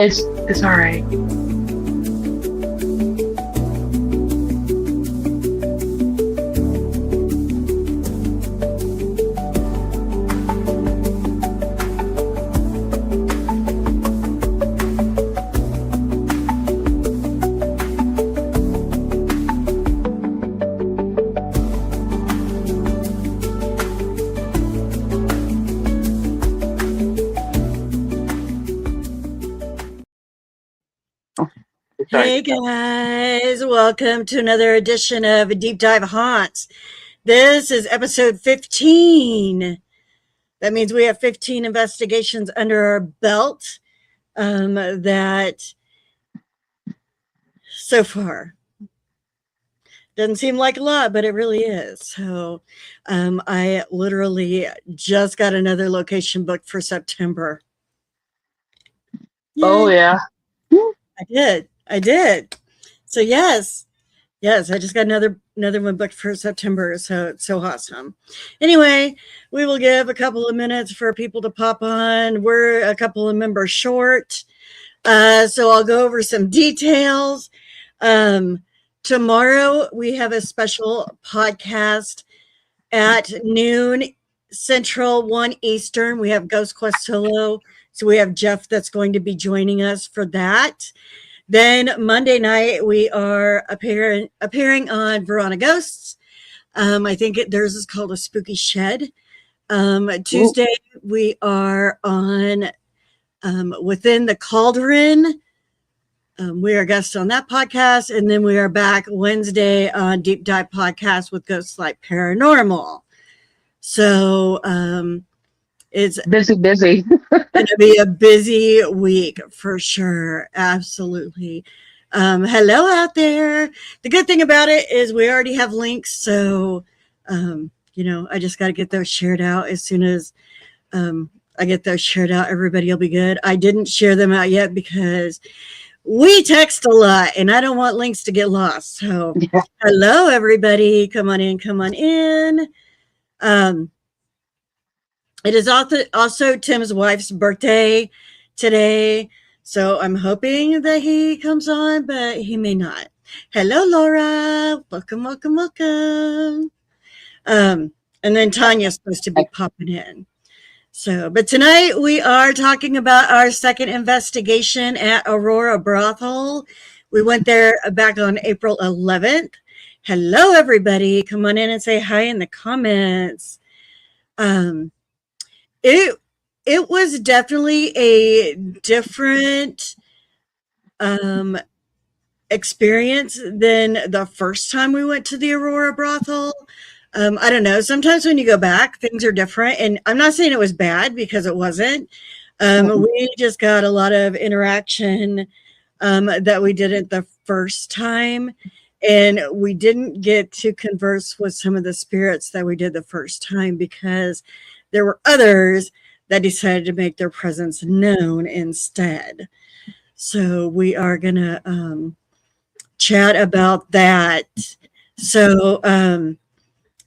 It's all right. Hey guys, welcome to another edition of Deep Dive Haunts. This is episode 15. That means we have 15 investigations under our belt that so far doesn't seem like a lot, but it really is. So I literally just got another location booked for September. Yay. Oh yeah. I did. So yes, I just got another one booked for September. So it's so awesome. Anyway, we will give a couple of minutes for people to pop on. We're a couple of members short. So I'll go over some details. Tomorrow we have a special podcast at noon Central, 1 Eastern. We have Ghost Quest Solo. So we have Jeff that's going to be joining us for that. Then Monday night, we are appearing on Verona Ghosts. I think theirs is called A Spooky Shed. Tuesday, we are on Within the Cauldron. We are guests on that podcast. And then we are back Wednesday on Deep Dive Podcast with Ghosts Like Paranormal. So it's busy. going to be a busy week for sure. Absolutely. Hello out there. The good thing about it is we already have links. So, I just got to get those shared out. As soon as I get those shared out, everybody will be good. I didn't share them out yet because we text a lot and I don't want links to get lost. So Hello, everybody. Come on in. It is also Tim's wife's birthday today, so I'm hoping that he comes on, but he may not. Hello, Laura. Welcome. And then Tanya's supposed to be popping in. So, but tonight we are talking about our second investigation at Aurora Brothel. We went there back on April 11th. Hello, everybody. Come on in and say hi in the comments. It was definitely a different experience than the first time we went to the Aurora Brothel. I don't know. Sometimes when you go back, things are different. And I'm not saying it was bad because it wasn't. We just got a lot of interaction that we didn't the first time. And we didn't get to converse with some of the spirits that we did the first time because there were others that decided to make their presence known instead. So we are going to chat about that. So,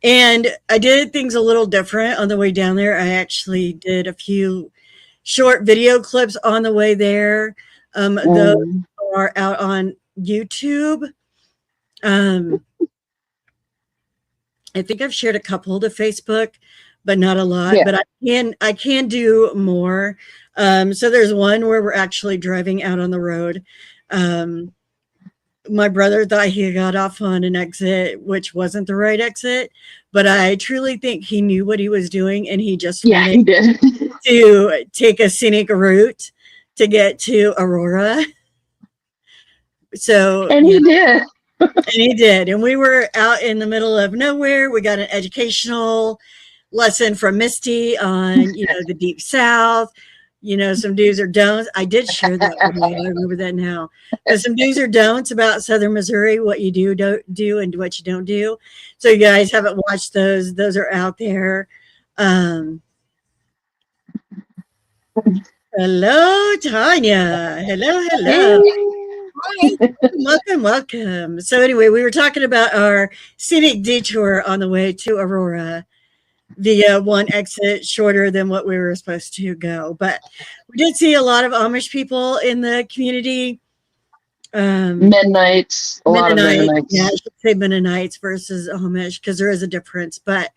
and I did things a little different on the way down there. I actually did a few short video clips on the way there. Those are out on YouTube. I think I've shared a couple to Facebook, but not a lot. Yeah. But I can do more. So there's one where we're actually driving out on the road. My brother thought he got off on an exit, which wasn't the right exit, but I truly think he knew what he was doing, and he just wanted to take a scenic route to get to Aurora. So and he did. And he did. And we were out in the middle of nowhere. We got an educational lesson from Misty on, the Deep South, some do's or don'ts. I did share that with you. I remember that now. There's some do's or don'ts about Southern Missouri, what you don't do and what you don't do. So you guys haven't watched those. Those are out there. Hello, Tanya. Hello. Hi. Welcome. So anyway, we were talking about our scenic detour on the way to Aurora. via one exit shorter than what we were supposed to go. But we did see a lot of Amish people in the community. Mennonites, a lot of Mennonite, yeah, I Mennonites. should say Mennonites versus Amish because there is a difference. But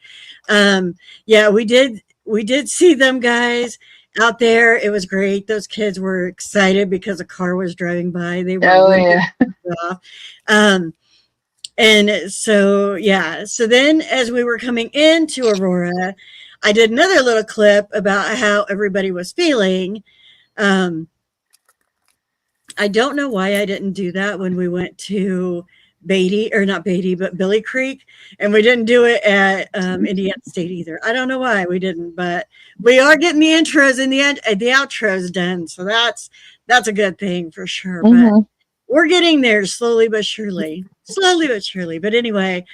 yeah, we did see them guys out there. It was great. Those kids were excited because a car was driving by. They were Oh really yeah. off. Um, and so yeah, so then as we were coming into Aurora, I did another little clip about how everybody was feeling. Um, I don't know why I didn't do that when we went to Beatty, or not Beatty, but Billy Creek, and we didn't do it at Indiana State either. I don't know why we didn't, but we are getting the intros and the outros done, so that's a good thing for sure. But Hmm. we're getting there slowly but surely. Slowly but surely. But anyway,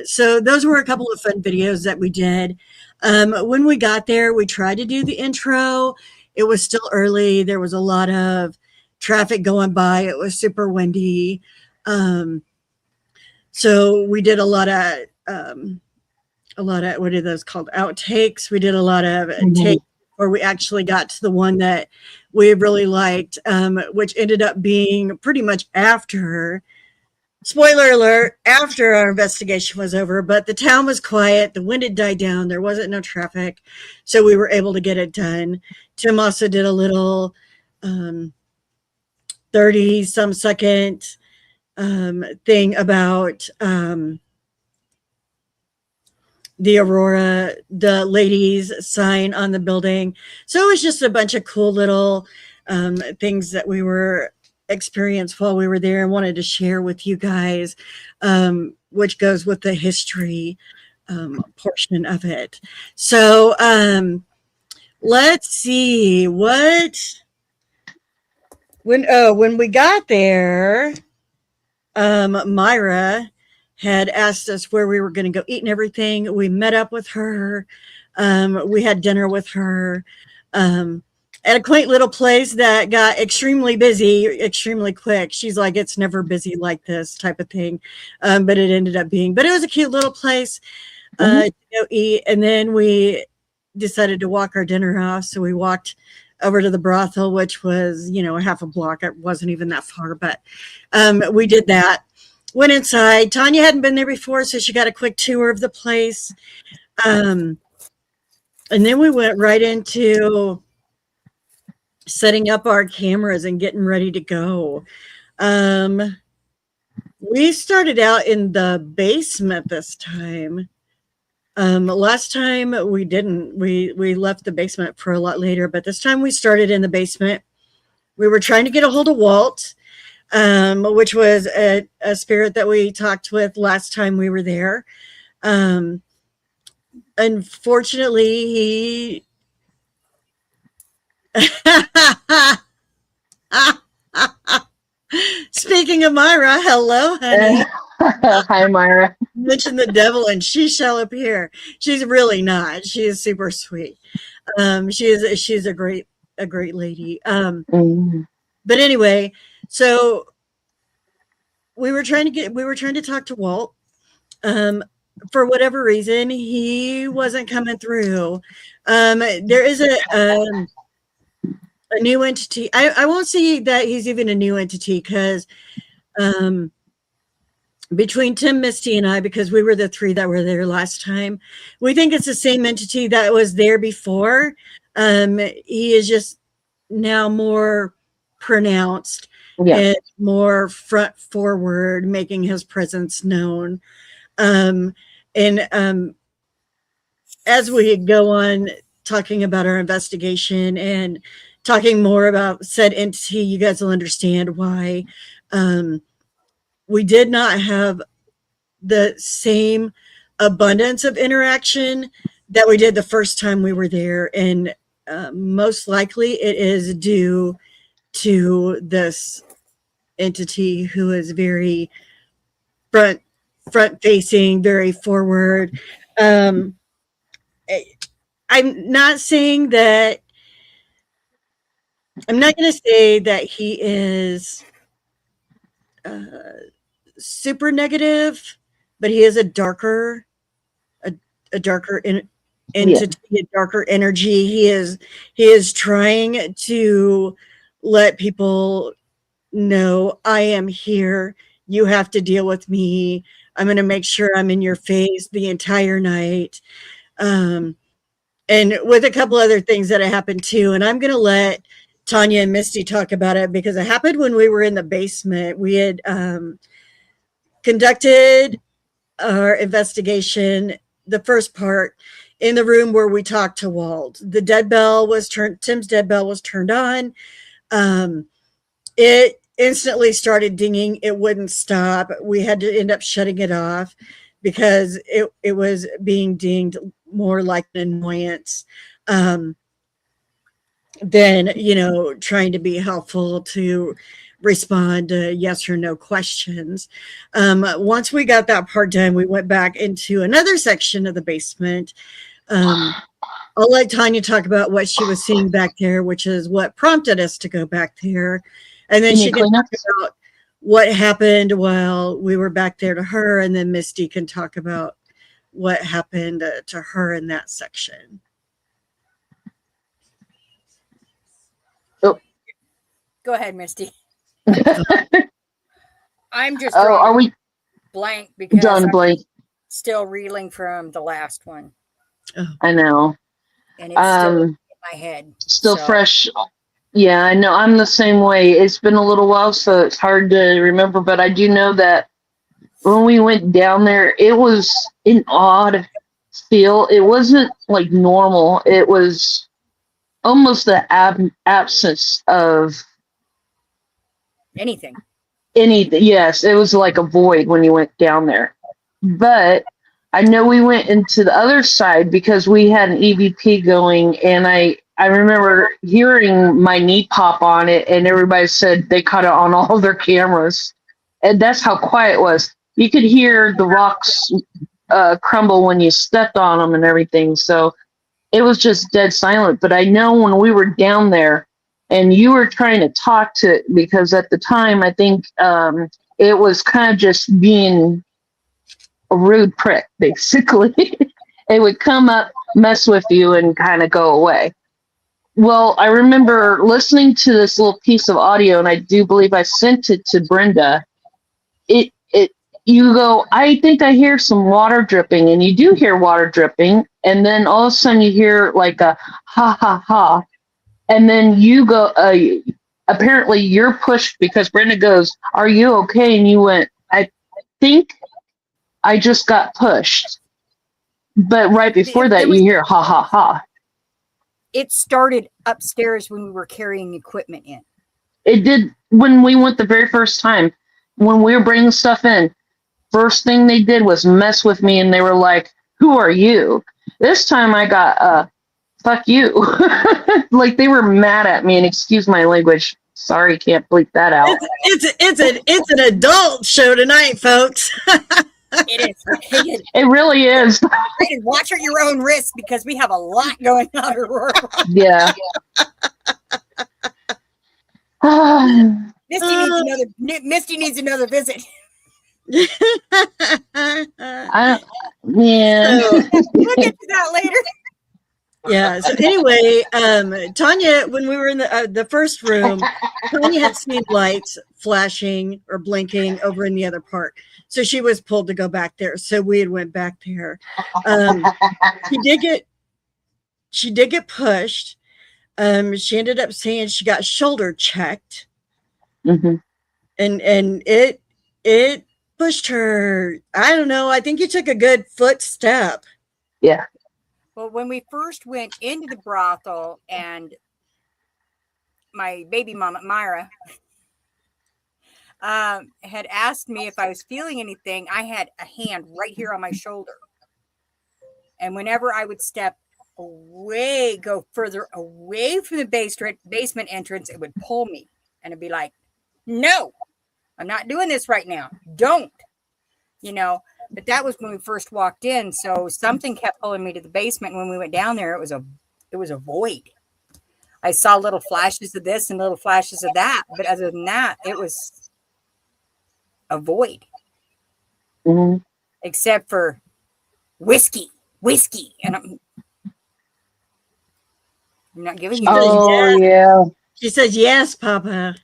so those were a couple of fun videos that we did. When we got there, we tried to do the intro. It was still early. There was a lot of traffic going by. It was super windy. Um, so we did a lot of what are those called, outtakes. We did a lot of Hmm. takes where we actually got to the one that we really liked, which ended up being pretty much after, spoiler alert, after our investigation was over. But the town was quiet, the wind had died down, there wasn't no traffic, so we were able to get it done. Tim also did a little um, 30 some second thing about the Aurora, the ladies sign on the building. So it was just a bunch of cool little things that we were experienced while we were there and wanted to share with you guys, which goes with the history portion of it. So let's see what when we got there, Myra had asked us where we were going to go eat and everything. We met up with her. We had dinner with her um, at a quaint little place that got extremely busy extremely quick. She's like, it's never busy like this type of thing. But it ended up being, but it was a cute little place Hmm. to go eat. And then we decided to walk our dinner off. So we walked over to the brothel, which was, a half a block. It wasn't even that far, but we did that. Went inside. Tanya hadn't been there before, so she got a quick tour of the place. Um, and then we went right into setting up our cameras and getting ready to go. Um, we started out in the basement this time. Last time we didn't. We left the basement for a lot later, but this time we started in the basement. We were trying to get a hold of Walt, which was a spirit that we talked with last time we were there. Um, Unfortunately, he. Speaking of Myra, hello, honey. Hi, Myra. Mention the devil and she shall appear. She's really not. She is super sweet. She's a great lady. Hmm. But anyway, so we were trying to talk to Walt. Um, for whatever reason, he wasn't coming through. There is a new entity. I won't say that he's even a new entity because um, between Tim, Misty, and I, because we were the three that were there last time, we think it's the same entity that was there before. He is just now more pronounced Yeah. and more front forward, making his presence known. Um, and as we go on talking about our investigation and talking more about said entity, you guys will understand why um, we did not have the same abundance of interaction that we did the first time we were there. And most likely it is due to this entity who is very front front facing, very forward. Um, I'm not saying that I'm not going to say that he is uh, super negative, but he is a a darker entity, a darker energy. He is trying to let people know, I am here. You have to deal with me. I'm going to make sure I'm in your face the entire night. Um, and with a couple other things that have happened too. And I'm going to let Tanya and Misty talk about it because it happened when we were in the basement. We had conducted our investigation, the first part, in the room where we talked to Walt. The dead bell was turned, Tim's dead bell was turned on. It instantly started dinging. It wouldn't stop. We had to end up shutting it off because it was being dinged more like an annoyance than, trying to be helpful to respond to yes or no questions. Once we got that part done, we went back into another section of the basement. I'll let Tanya talk about what she was seeing back there, which is what prompted us to go back there. And then she can talk about what happened while we were back there to her. And then Misty can talk about what happened to her in that section. Oh. Go ahead, Misty. I'm just are we blank because done blank? Still reeling from the last one. Oh. I know. And it's still in my head. Still fresh. Yeah, I know. I'm the same way. It's been a little while, so it's hard to remember. But I do know that when we went down there, it was an odd feel. It wasn't like normal. It was almost the absence of anything. Yes, it was like a void when you went down there. But I know we went into the other side because we had an EVP going, and I remember hearing my knee pop on it, and everybody said they caught it on all their cameras. And that's how quiet it was. You could hear the rocks crumble when you stepped on them and everything. So it was just dead silent. But I know when we were down there and you were trying to talk to it, because at the time I think it was kind of just being a rude prick, basically. It would come up, mess with you, and kind of go away. Well, I remember listening to this little piece of audio, and I do believe I sent it to Brenda. You go, I think I hear some water dripping, and you do hear water dripping, and then all of a sudden you hear like a ha ha ha, and then you go, apparently you're pushed because Brenda goes, are you okay? And you went, I think I just got pushed. But right before that, you hear ha ha ha. It started upstairs when we were carrying equipment in. It did when we went the very first time. When we were bringing stuff in, first thing they did was mess with me, and they were like, who are you? This time I got, fuck you. Like they were mad at me, and excuse my language. Sorry, can't bleep that out. It's an adult show tonight, folks. It is. It really is. Watch at your own risk because we have a lot going on, Aurora. Yeah. Misty needs another visit. Yeah. We'll get to that later. Yeah. So anyway, Tanya, when we were in the first room, Tanya had seen lights flashing or blinking over in the other part, so she was pulled to go back there. So we had went back there. She did get pushed. She ended up saying she got shoulder checked, and it pushed her. I don't know. I think you took a good footstep. Yeah. Well, when we first went into the brothel and my baby mama, Myra, had asked me if I was feeling anything, I had a hand right here on my shoulder. And whenever I would step away, go further away from the basement entrance, it would pull me. And it'd be like, no, I'm not doing this right now. Don't, But that was when we first walked in. So something kept pulling me to the basement. And when we went down there, it was a void. I saw little flashes of this and little flashes of that. But other than that, it was a void. Mm-hmm. Except for whiskey whiskey. And I'm not giving you Oh, yeah. She says, yes, Papa.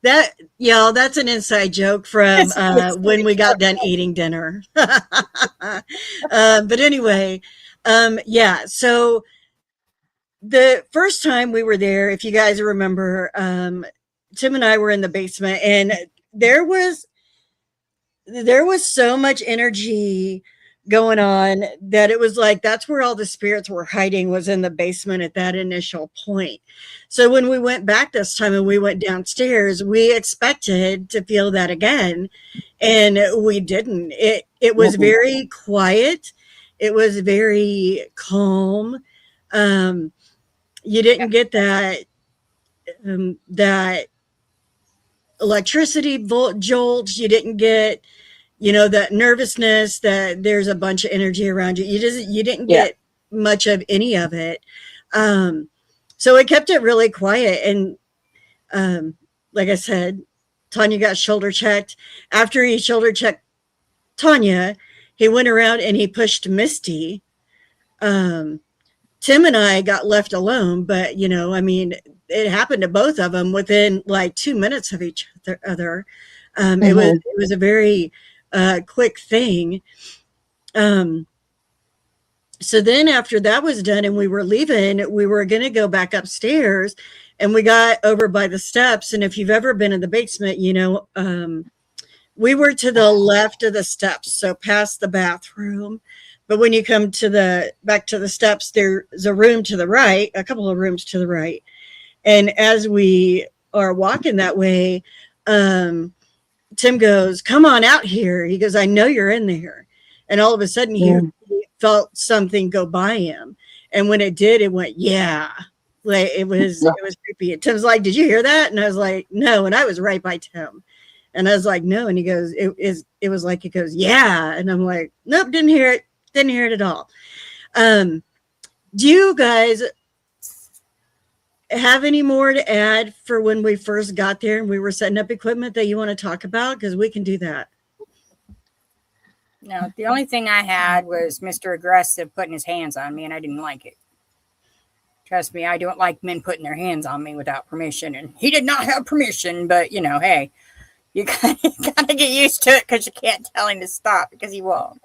That's an inside joke from when we got done eating dinner. But anyway, yeah. So the first time we were there, if you guys remember, Tim and I were in the basement, and there was so much energy going on that it was like that's where all the spirits were hiding, was in the basement at that initial point. So when we went back this time and we went downstairs, we expected to feel that again, and we didn't. It was very quiet. It was very calm. You didn't get that that electricity jolt. You didn't get, that nervousness that there's a bunch of energy around you. You didn't get much of any of it. So it kept it really quiet. And like I said, Tanya got shoulder checked. After he shoulder checked Tanya, he went around and he pushed Misty. Tim and I got left alone, but it happened to both of them within like 2 minutes of each other. It was a very quick thing. So then after that was done and we were leaving, we were going to go back upstairs, and we got over by the steps. And if you've ever been in the basement, we were to the left of the steps, so past the bathroom. But when you come back to the steps, there's a room to the right, a couple of rooms to the right. And as we are walking that way, Tim goes, "Come on out here." He goes, "I know you're in there." And all of a sudden he felt something go by him. And when it did, it went, yeah. Like it was creepy. And Tim's like, "Did you hear that?" And I was like, "No." And I was right by Tim. And I was like, "No." And he goes, it was like, it goes, "Yeah." And I'm like, "Nope, didn't hear it. Didn't hear it at all." Do you guys have any more to add for when we first got there and we were setting up equipment that you want to talk about? Because we can do that. No, the only thing I had was Mr. Aggressive putting his hands on me, and I didn't like it. Trust me, I don't like men putting their hands on me without permission, and he did not have permission, but, hey, you gotta get used to it because you can't tell him to stop because he won't.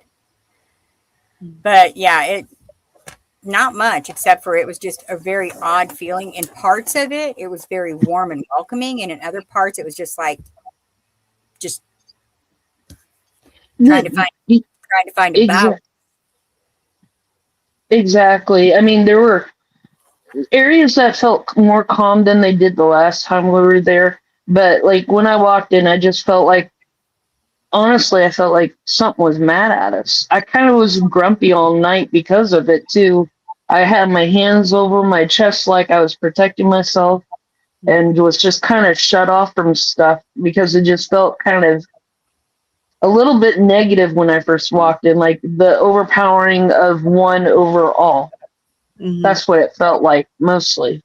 But, yeah, not much, except for it was just a very odd feeling. In parts of it, it was very warm and welcoming, and in other parts, it was just like, trying to find a balance. Exactly. I mean, there were areas that felt more calm than they did the last time we were there. But like when I walked in, I just felt like, honestly, I felt like something was mad at us. I kind of was grumpy all night because of it too. I had my hands over my chest like I was protecting myself, and was just kind of shut off from stuff because it just felt kind of a little bit negative when I first walked in, like the overpowering of one overall. That's what it felt like mostly.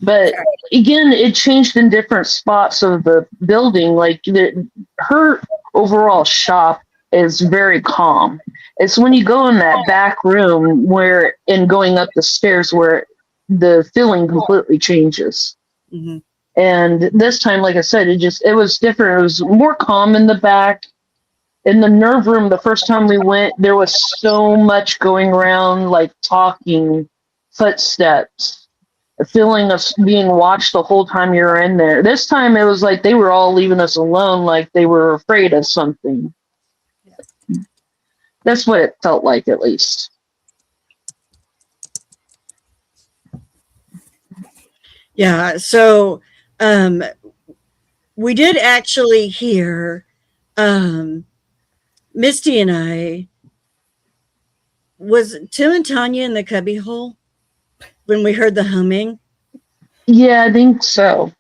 But again, it changed in different spots of the building. Like her overall shop is very calm. It's when you go in that back room and going up the stairs where the feeling completely changes. And this time, like I said, it was different. It was more calm in the back. In the nerve room, the first time we went, there was so much going around, like talking, footsteps, a feeling of being watched the whole time you were in there. This time it was like they were all leaving us alone, like they were afraid of something. That's what it felt like, at least. Yeah, so we did actually hear Misty and I, was Tim and Tanya in the cubby hole when we heard the humming? Yeah, I think so.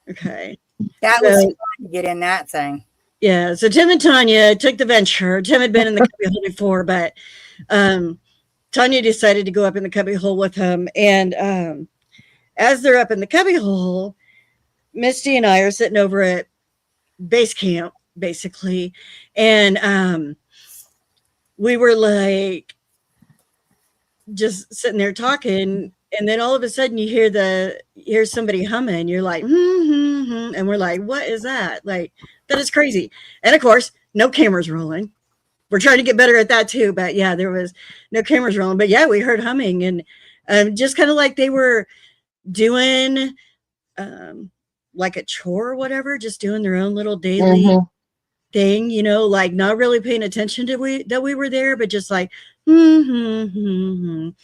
Okay. That was fun to get in that thing. Yeah, so Tim and Tanya took the venture. Tim had been in the cubby hole before, but Tanya decided to go up in the cubby hole with him. And as they're up in the cubby hole, Misty and I are sitting over at base camp, basically. And we were like just sitting there talking, and then all of a sudden you hear somebody humming. You're like, and we're like, what is that? Like, that is crazy. And of course, no cameras rolling. We're trying to get better at that too, but yeah, there was no cameras rolling. But yeah, we heard humming, and just kind of like they were doing like a chore or whatever, just doing their own little daily thing, you know, like not really paying attention to that we were there, but just like it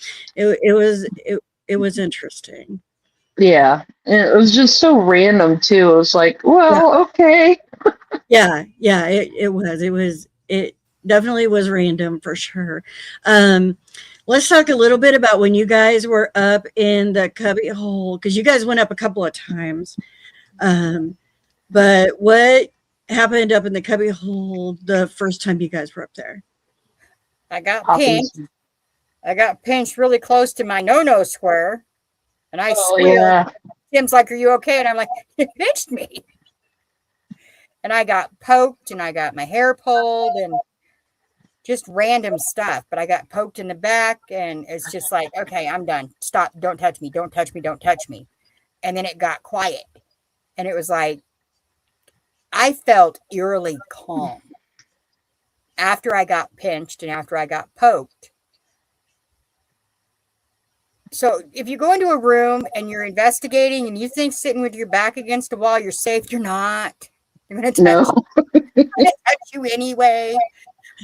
was interesting. Yeah, and it was just so random too. It was like, well, okay. Yeah, it definitely was random for sure. Let's talk a little bit about when you guys were up in the cubby hole, because you guys went up a couple of times. But what happened up in the cubby hole the first time you guys were up there? I got pinched. I got pinched really close to my no-no square, and I squealed. Yeah. Tim's like, "Are you okay?" And I'm like, "You pinched me." And I got poked, and I got my hair pulled, and just random stuff. But I got poked in the back, and it's just like, okay, I'm done. Stop. Don't touch me. Don't touch me. Don't touch me. And then it got quiet. And it was like, I felt eerily calm after I got pinched and after I got poked. So if you go into a room and you're investigating and you think sitting with your back against a wall, you're safe, you're not. They're going to touch you anyway.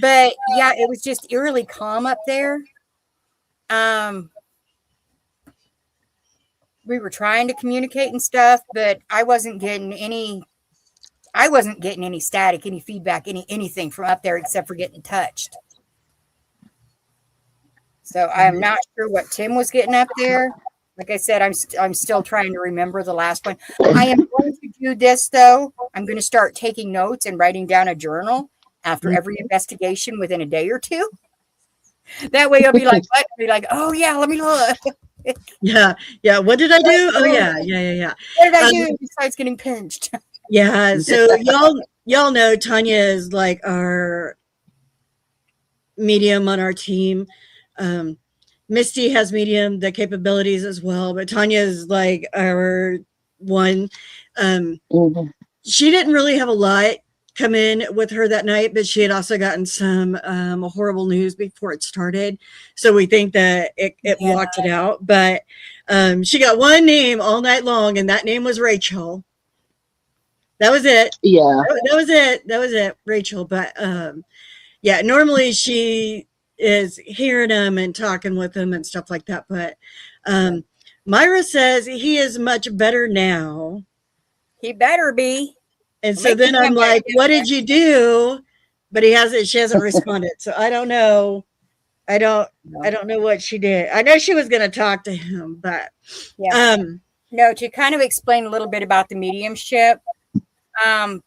But yeah, it was just eerily calm up there. We were trying to communicate and stuff, but I wasn't getting any static, any feedback, anything from up there except for getting touched. So I'm not sure what Tim was getting up there. Like I said, I'm still trying to remember the last one. I am going to do this though. I'm going to start taking notes and writing down a journal after every investigation within a day or two. That way I'll be like, what? I'll be like, oh yeah, let me look. Yeah. What did I do? Oh yeah. What did I do besides getting pinched? Yeah. So y'all know Tanya is like our medium on our team. Misty has medium the capabilities as well, but Tanya is like our one. She didn't really have a lot come in with her that night, but she had also gotten some horrible news before it started. So we think that it blocked it out. But she got one name all night long, and that name was Rachel. That was it. Yeah. That was it, Rachel. But yeah, normally she is hearing them and talking with them and stuff like that. But Myra says he is much better now. He better be. And so then I'm like, what did you do? But she hasn't responded. So I don't know. I don't know what she did. I know she was going to talk to him, but yeah. No, to kind of explain a little bit about the mediumship. I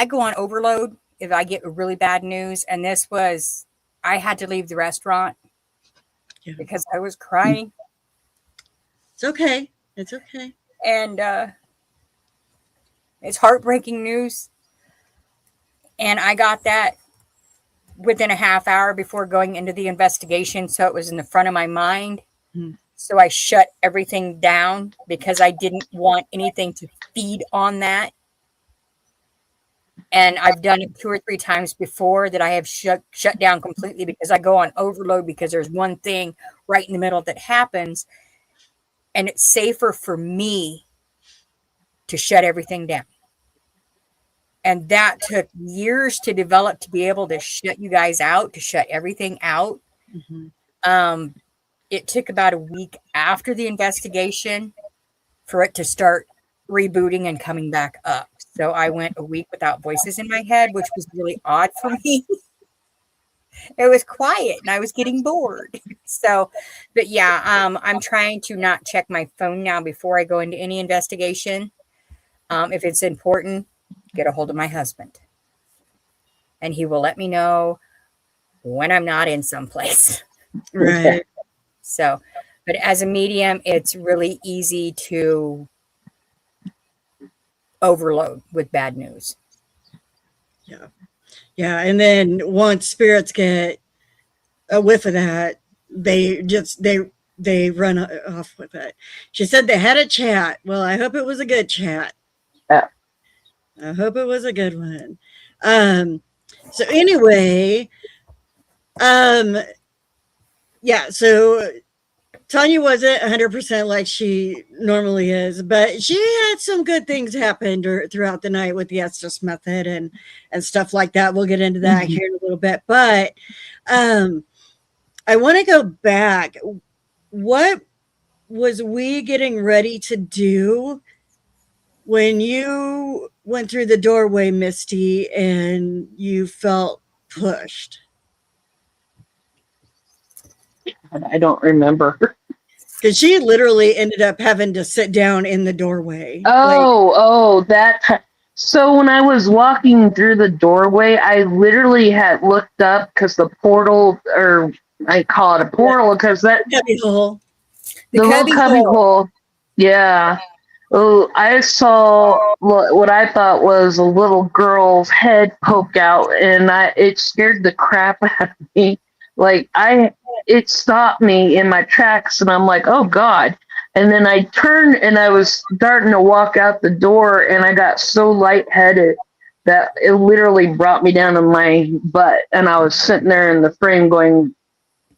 go on overload if I get really bad news. And I had to leave the restaurant because I was crying. It's okay. It's okay. And it's heartbreaking news. And I got that within a half hour before going into the investigation. So it was in the front of my mind. So I shut everything down because I didn't want anything to feed on that. And I've done it 2 or 3 times before that I have shut down completely because I go on overload because there's one thing right in the middle that happens. And it's safer for me to shut everything down. And that took years to develop to be able to shut you guys out, to shut everything out. It took about a week after the investigation for it to start rebooting and coming back up. So I went a week without voices in my head, which was really odd for me. It was quiet and I was getting bored. So, but yeah, I'm trying to not check my phone now before I go into any investigation. If it's important, get a hold of my husband. And he will let me know when I'm not in someplace. Right. So, but as a medium, it's really easy to overload with bad news. Yeah. And then once spirits get a whiff of that, they run off with it. She said they had a chat. Well, I hope it was a good chat. Yeah. I hope it was a good one. So anyway, yeah, so Tanya wasn't 100% like she normally is, but she had some good things happen throughout the night with the Estes method and stuff like that. We'll get into that here in a little bit, but I want to go back. What was we getting ready to do when you went through the doorway, Misty, and you felt pushed? I don't remember. Because she literally ended up having to sit down in the doorway. That. So when I was walking through the doorway, I literally had looked up because the portal, or I call it a portal because that cubby hole. The little cubby hole. Yeah. Oh, I saw what I thought was a little girl's head poke out, and it scared the crap out of me. Like it stopped me in my tracks, and I'm like, oh God. And then I turned, and I was starting to walk out the door, and I got so lightheaded that it literally brought me down to my butt, and I was sitting there in the frame going,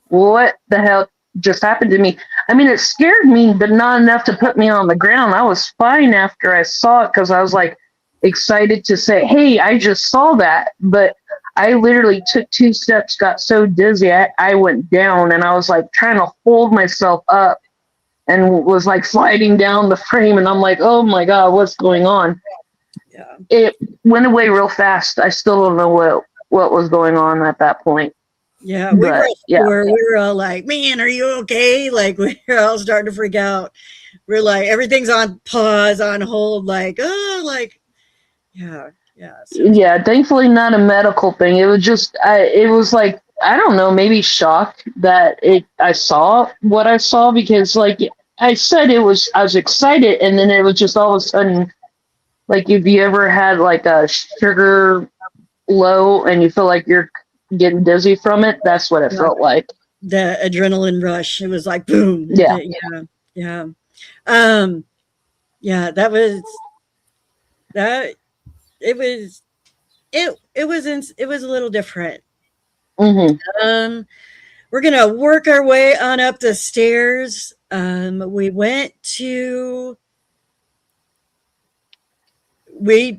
what the hell just happened to me? I mean, it scared me, but not enough to put me on the ground. I was fine after I saw it because I was like excited to say, hey, I just saw that. But I literally took 2 steps, got so dizzy, I went down, and I was like trying to hold myself up and was like sliding down the frame. And I'm like, oh my God, what's going on? Yeah. It went away real fast. I still don't know what was going on at that point. Yeah, we were all like, man, are you okay? Like, we were all starting to freak out. We're like, everything's on pause, on hold, like, oh, like, yeah. So. Yeah, thankfully not a medical thing. It was just, it was like, I don't know, maybe shock that I saw what I saw, because like I said, I was excited, and then it was just all of a sudden, like if you ever had like a sugar low and you feel like you're getting dizzy from it, that's what it felt like. The adrenaline rush. It was like boom. Yeah. That it was a little different. Mm-hmm. We're gonna work our way on up the stairs. We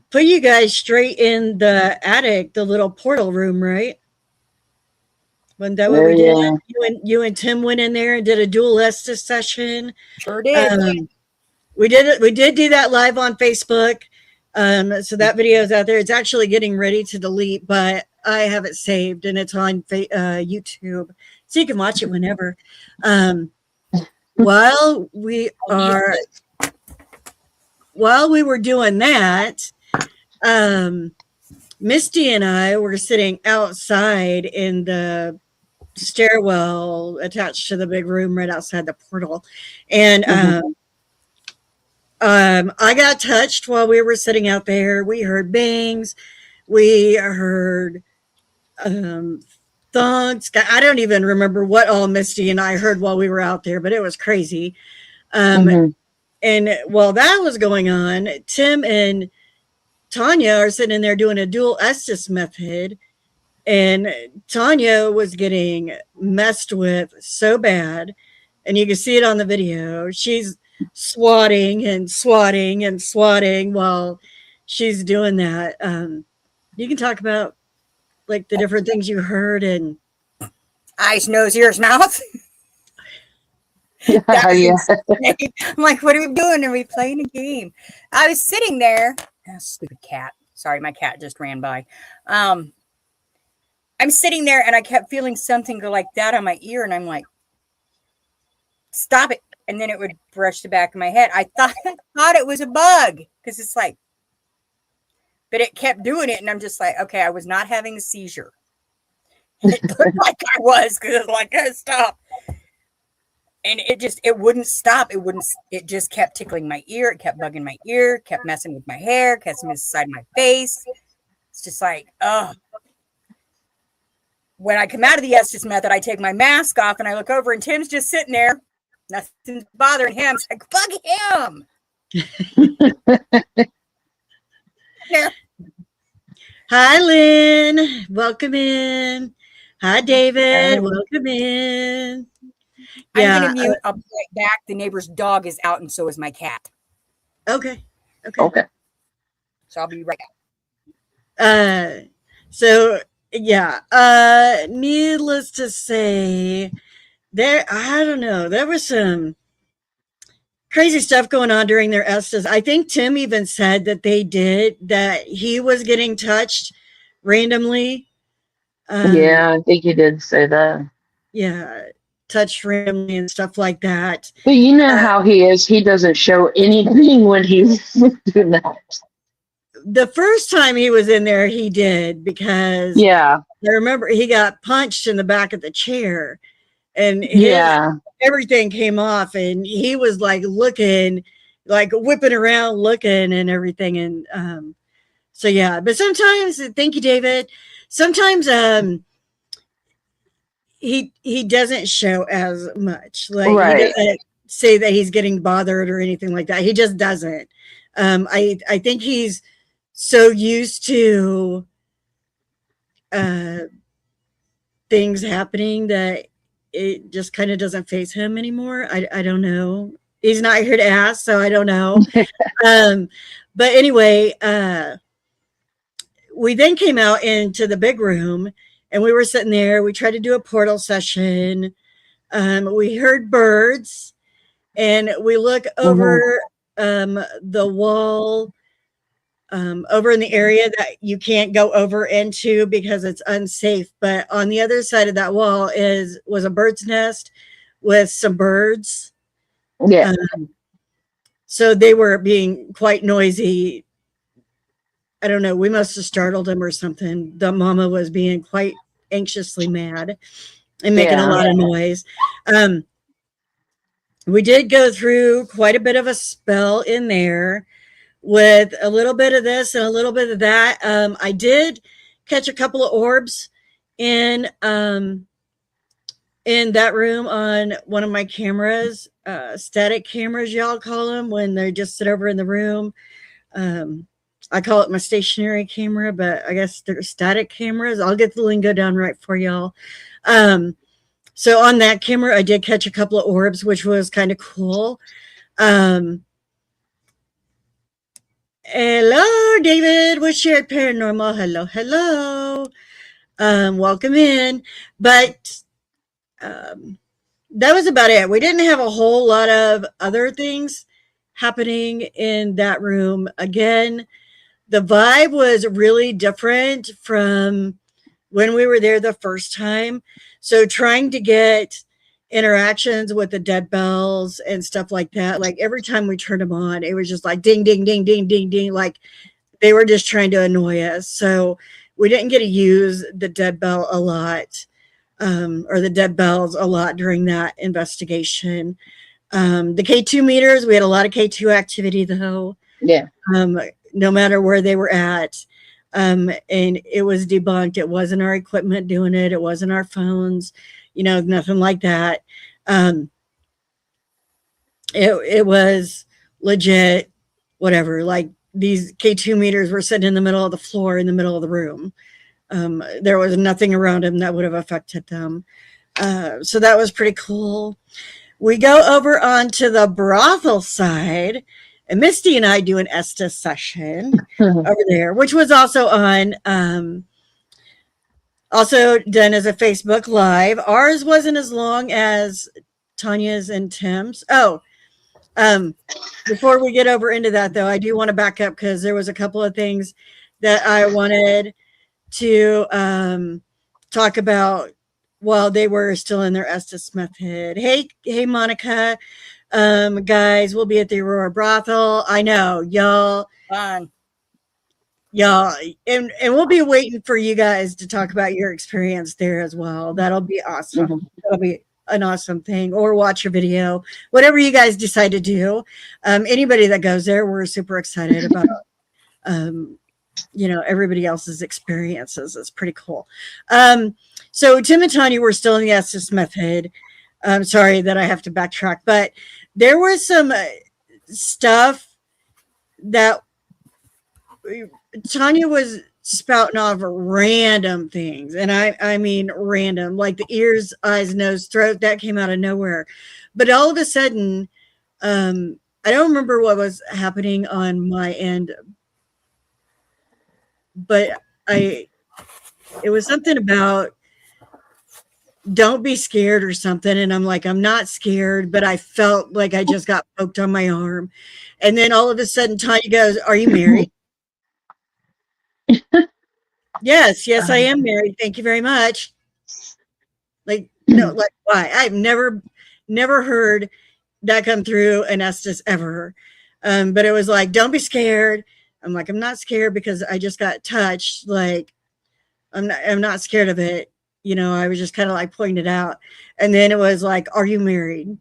put you guys straight in the attic, the little portal room, right? Wasn't that what we did? You and Tim went in there and did a dual Estes session. Sure did. We did do that live on Facebook. So that video is out there. It's actually getting ready to delete, but I have it saved and it's on YouTube, so you can watch it whenever. While we were doing that, Misty and I were sitting outside in the stairwell attached to the big room right outside the portal, and I got touched while we were sitting out there. We heard bangs, we heard thunks. I don't even remember what all Misty and I heard while we were out there, but it was crazy. And while that was going on, Tim and Tanya are sitting there doing a dual Estes method, and Tanya was getting messed with so bad, and you can see it on the video. She's swatting and swatting and swatting while she's doing that. You can talk about like the different things you heard and eyes, nose, ears, mouth. Yeah. I'm like, what are we doing? Are we playing a game? I was sitting there. Oh, stupid cat. Sorry, my cat just ran by. I'm sitting there and I kept feeling something go like that on my ear, and I'm like, stop it. And then it would brush the back of my head. I thought it was a bug, because it's like, but it kept doing it, and I'm just like, okay, I was not having a seizure. It looked like I was, because it's like, oh, stop. And it wouldn't stop. It just kept tickling my ear. It kept bugging my ear, kept messing with my hair, kept messing with the side of my face. It's just like, oh. when I come out of the Estes method, I take my mask off and I look over and Tim's just sitting there. Nothing's bothering him. It's like, fuck him. Yeah. Hi, Lynn. Welcome in. Hi, David. Welcome in. I'm going to mute. I'll be right back. The neighbor's dog is out and so is my cat. Okay. Okay. So I'll be right back. So yeah, needless to say, I don't know, there was some crazy stuff going on during their Estes. I think Tim even said that he was getting touched randomly. Yeah, I think you did say that. Yeah, touched randomly and stuff like that. But you know how he is. He doesn't show anything when he's doing that. The first time he was in there, he did, because I remember he got punched in the back of the chair, and everything came off, and he was like looking, like whipping around, looking and everything, and so yeah. But sometimes, thank you, David. Sometimes he doesn't show as much, like he doesn't say that he's getting bothered or anything like that. He just doesn't. I think he's so used to things happening that it just kind of doesn't faze him anymore. I don't know. He's not here to ask, so I don't know. But anyway, we then came out into the big room, and we were sitting there. We tried to do a portal session. We heard birds, and we look over the wall, over in the area that you can't go over into because it's unsafe. But on the other side of that wall was a bird's nest with some birds. Yeah. So they were being quite noisy. I don't know. We must have startled them or something. The mama was being quite anxiously mad and making a lot of noise. We did go through quite a bit of a spell in there with a little bit of this and a little bit of that. I did catch a couple of orbs in that room on one of my cameras, static cameras, y'all call them, when they just sit over in the room. I call it my stationary camera, but I guess they're static cameras. I'll get the lingo down right for y'all. So on that camera, I did catch a couple of orbs, which was kind of cool. Hello, David with Shared Paranormal. Hello. Welcome in. But that was about it. We didn't have a whole lot of other things happening in that room. Again, the vibe was really different from when we were there the first time. So trying to get interactions with the dead bells and stuff like that, like every time we turned them on, it was just like ding, ding, ding, ding, ding, ding. Like they were just trying to annoy us. So we didn't get to use the dead bell a lot, or the dead bells a lot during that investigation. The K2 meters, we had a lot of K2 activity though. Yeah. No matter where they were at. And it was debunked. It wasn't our equipment doing it. It wasn't our phones, nothing like that. It was legit, whatever. Like these K2 meters were sitting in the middle of the floor, in the middle of the room. There was nothing around them that would have affected them. So that was pretty cool. We go over onto the brothel side, and Misty and I do an Estes session over there, which was also on, also done as a Facebook Live. Ours wasn't as long as Tanya's and Tim's. Before we get over into that, though, I do want to back up because there was a couple of things that I wanted to talk about while they were still in their Estes method. Hey, Monica. Guys, we'll be at the Aurora Brothel. I know, y'all. Fun. Y'all, and we'll be waiting for you guys to talk about your experience there as well. That'll be awesome. That'll be an awesome thing. Or watch your video, whatever you guys decide to do. Anybody that goes there, we're super excited about. Everybody else's experiences. It's pretty cool. So Tim and Tanya were still in the Estes method. I'm sorry that I have to backtrack, but there was some stuff that Tanya was spouting off random things, and I mean random, like the ears, eyes, nose, throat, that came out of nowhere. But all of a sudden, I don't remember what was happening on my end, but it was something about don't be scared or something. And I'm like, I'm not scared, but I felt like I just got poked on my arm. And then all of a sudden, Tanya goes, "Are you married?" Yes, I am married. Thank you very much. Like, no, like, why? I've never heard that come through an Estes ever. But it was like, don't be scared. I'm like, I'm not scared because I just got touched. Like, I'm not scared of it. You know, I was just kind of like pointing it out. And then it was like, "Are you married?"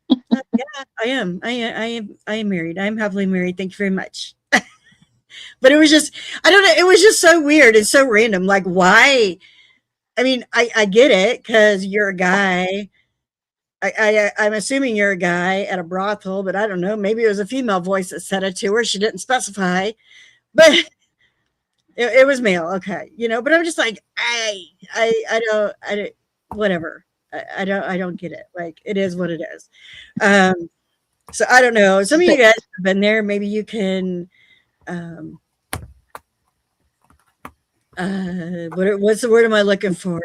Yeah, I am. I am married. I'm happily married. Thank you very much. But it was just, I don't know. It was just so weird and so random. Like, why? I mean, I get it because you're a guy. I'm assuming you're a guy at a brothel, but I don't know. Maybe it was a female voice that said it to her. She didn't specify, but it was male. Okay, you know. But I'm just like, I don't, whatever. I don't get it. Like, it is what it is. So I don't know. Some of you guys have been there. Maybe you can. What's the word am I looking for?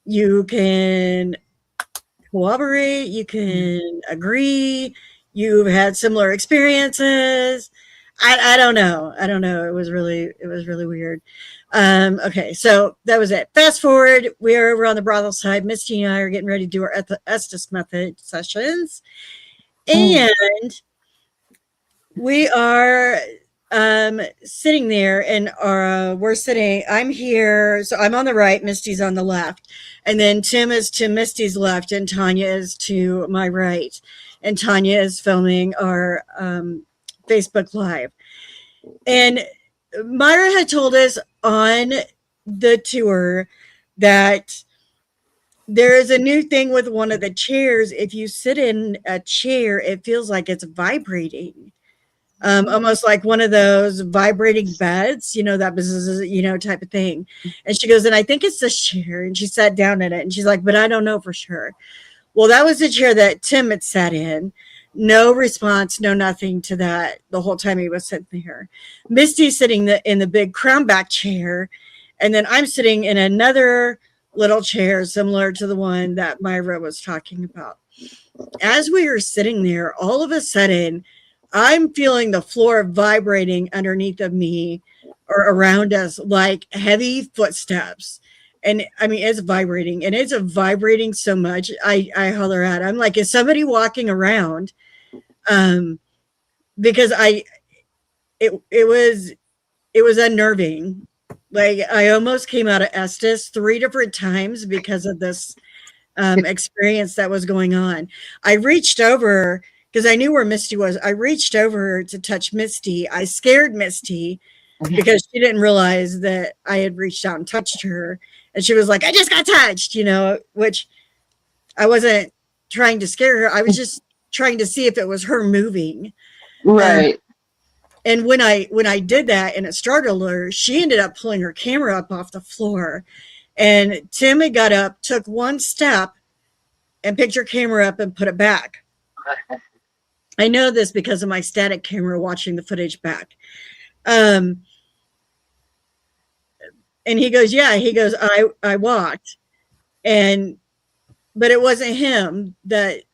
You can cooperate, you can agree, you've had similar experiences. I don't know. I don't know. It was really weird. Okay, so that was it. Fast forward, we're over on the brothel side. Misty and I are getting ready to do our Estes method sessions. And we are sitting there, and we're sitting, I'm here, so I'm on the right, Misty's on the left, and then Tim is to Misty's left, and Tanya is to my right, and Tanya is filming our Facebook Live. And Myra had told us on the tour that there is a new thing with one of the chairs. If you sit in a chair, it feels like it's vibrating. Almost like one of those vibrating beds, you know, that business, you know, type of thing. And she goes, and I think it's this chair. And she sat down in it, and she's like, but I don't know for sure. Well, that was the chair that Tim had sat in. No response, no nothing to that the whole time he was sitting there. Misty's sitting in the big crown back chair, and then I'm sitting in another little chair similar to the one that Myra was talking about. As we were sitting there, all of a sudden, I'm feeling the floor vibrating underneath of me or around us, like heavy footsteps. And I mean, it's vibrating, and it's vibrating so much. I holler out, I'm like, is somebody walking around? Because it was unnerving. Like, I almost came out of Estes 3 different times because of this experience that was going on. I reached over because I knew where Misty was. I reached over to touch Misty. I scared Misty because she didn't realize that I had reached out and touched her. And she was like, I just got touched, you know, which I wasn't trying to scare her. I was just trying to see if it was her moving. Right. And when I did that and it startled her, she ended up pulling her camera up off the floor. And Tim had got up, took one step, and picked her camera up and put it back. I know this because of my static camera watching the footage back. And he goes, yeah, he goes, I walked. But it wasn't him that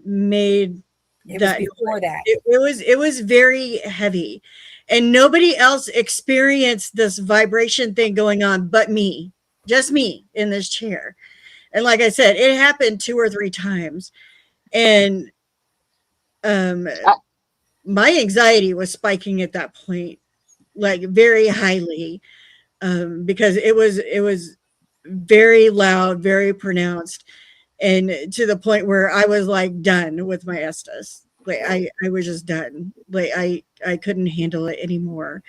made It that. was before that. It was very heavy. And nobody else experienced this vibration thing going on but me. Just me in this chair. And like I said, it happened 2 or 3 times. And my anxiety was spiking at that point, like very highly, because it was very loud, very pronounced, and to the point where I was like done with my Estes. Like I was just done. Like I couldn't handle it anymore.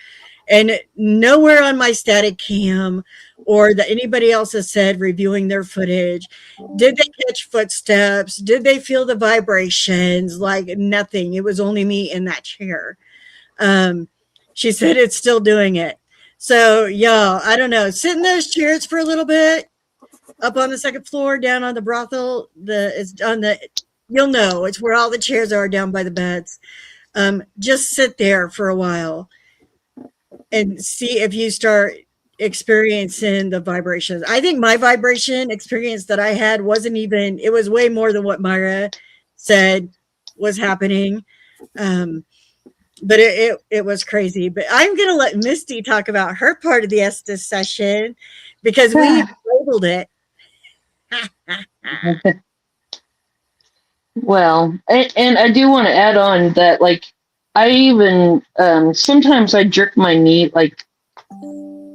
And nowhere on my static cam or that anybody else has said reviewing their footage did they catch footsteps, did they feel the vibrations, like nothing. It was only me in that chair. She said it's still doing it. So y'all, I don't know, sit in those chairs for a little bit up on the second floor, down on the brothel. It's on the, you'll know it's where all the chairs are, down by the beds. Just sit there for a while and see if you start experiencing the vibrations. I think my vibration experience that I had wasn't even, it was way more than what Myra said was happening. But it was crazy. But I'm going to let Misty talk about her part of the Estes session because we labeled it. Well, and I do want to add on that, like, I even sometimes I jerk my knee, like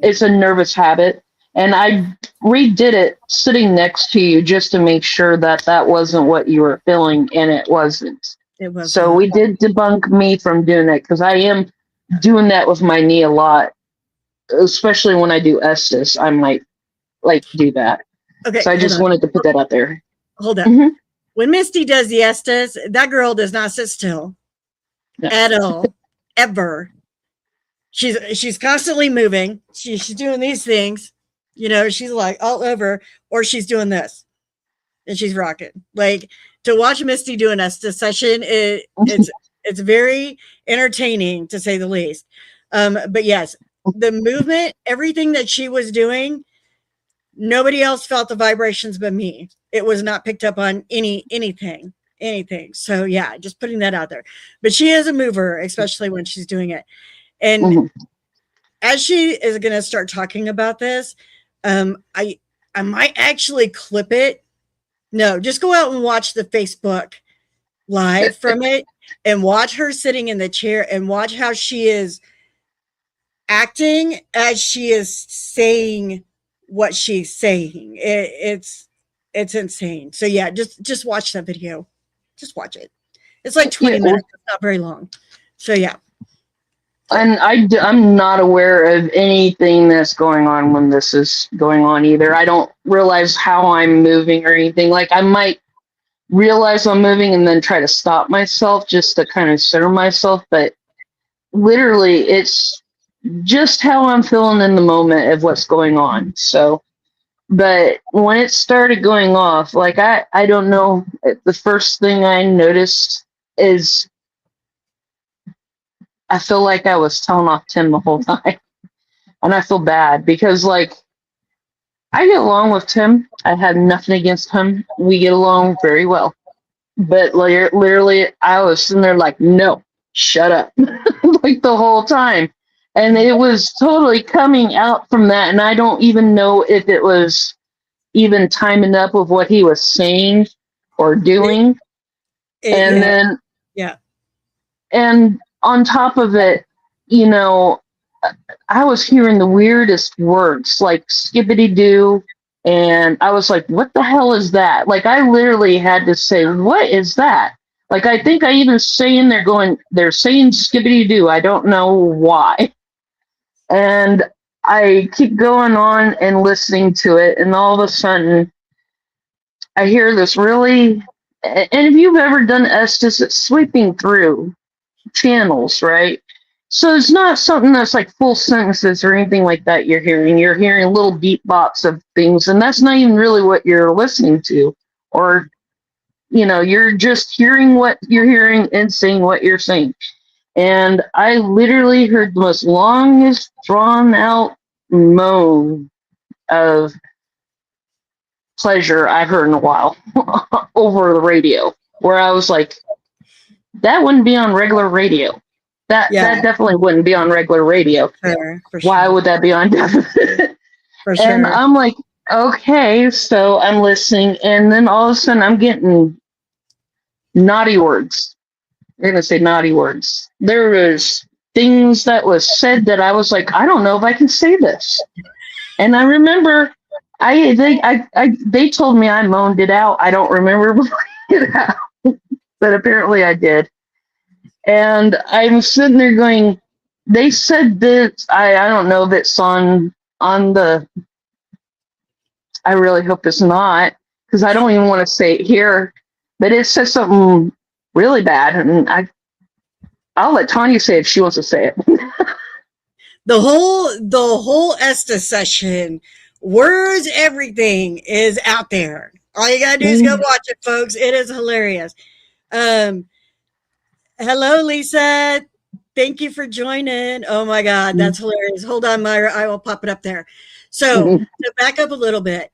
it's a nervous habit, and I redid it sitting next to you just to make sure that that wasn't what you were feeling, and it wasn't. It was. So we did debunk me from doing that, because I am doing that with my knee a lot, especially when I do Estes. I might like do that. Okay. So I just wanted to put that out there. Hold on. Mm-hmm. When Misty does the Estes, that girl does not sit still at all, ever. She's constantly moving. She's doing these things, you know. She's like all over, or she's doing this, and she's rocking. Like, to watch Misty do an Estes session, it's very entertaining, to say the least. But yes, the movement, everything that she was doing, nobody else felt the vibrations but me. It was not picked up on anything. So yeah, just putting that out there. But she is a mover, especially when she's doing it. And as she is going to start talking about this, I might actually clip it. No, just go out and watch the Facebook live from it and watch her sitting in the chair and watch how she is acting as she is saying what she's saying. It's insane. So yeah, just watch that video. Just watch it. It's like 20 minutes. It's not very long. So yeah. And I'm not aware of anything that's going on when this is going on either. I don't realize how I'm moving or anything. Like, I might realize I'm moving and then try to stop myself just to kind of center myself. But literally, it's just how I'm feeling in the moment of what's going on. So, but when it started going off, like, I don't know, the first thing I noticed is I feel like I was telling off Tim the whole time. And I feel bad because, like, I get along with Tim. I had nothing against him. We get along very well. But literally, I was sitting there like, no, shut up, like the whole time. And it was totally coming out from that. And I don't even know if it was even timing up with what he was saying or doing. And on top of it, you know, I was hearing the weirdest words, like skibbity-doo, and I was like, what the hell is that? Like, I literally had to say, what is that? Like, I think I even say in there going, they're saying skibbity-doo. I don't know why. And I keep going on and listening to it, and all of a sudden, I hear this really, and if you've ever done Estes, it's sweeping through channels, right? So it's not something that's like full sentences or anything like that you're hearing. You're hearing little beat bops of things, and that's not even really what you're listening to. Or, you know, you're just hearing what you're hearing and saying what you're saying. And I literally heard the most longest drawn out moan of pleasure I've heard in a while over the radio, where I was like, that wouldn't be on regular radio. That definitely wouldn't be on regular radio. For sure. Why would that be on definite? For sure. And I'm like, okay, so I'm listening, and then all of a sudden I'm getting naughty words. They're gonna say naughty words. There was things that was said that I was like, I don't know if I can say this. And I remember they told me I moaned it out. I don't remember moaning it out, but apparently I did. And I'm sitting there going, they said that I don't know if it's on the. I really hope it's not because I don't even want to say it here. But it says something really bad, and I'll let Tanya say it if she wants to say it. The whole Estes session, words, everything is out there. All you gotta do is go watch it, folks. It is hilarious. Hello, Lisa. Thank you for joining. Oh my God, that's hilarious. Hold on, Myra. I will pop it up there. So to back up a little bit,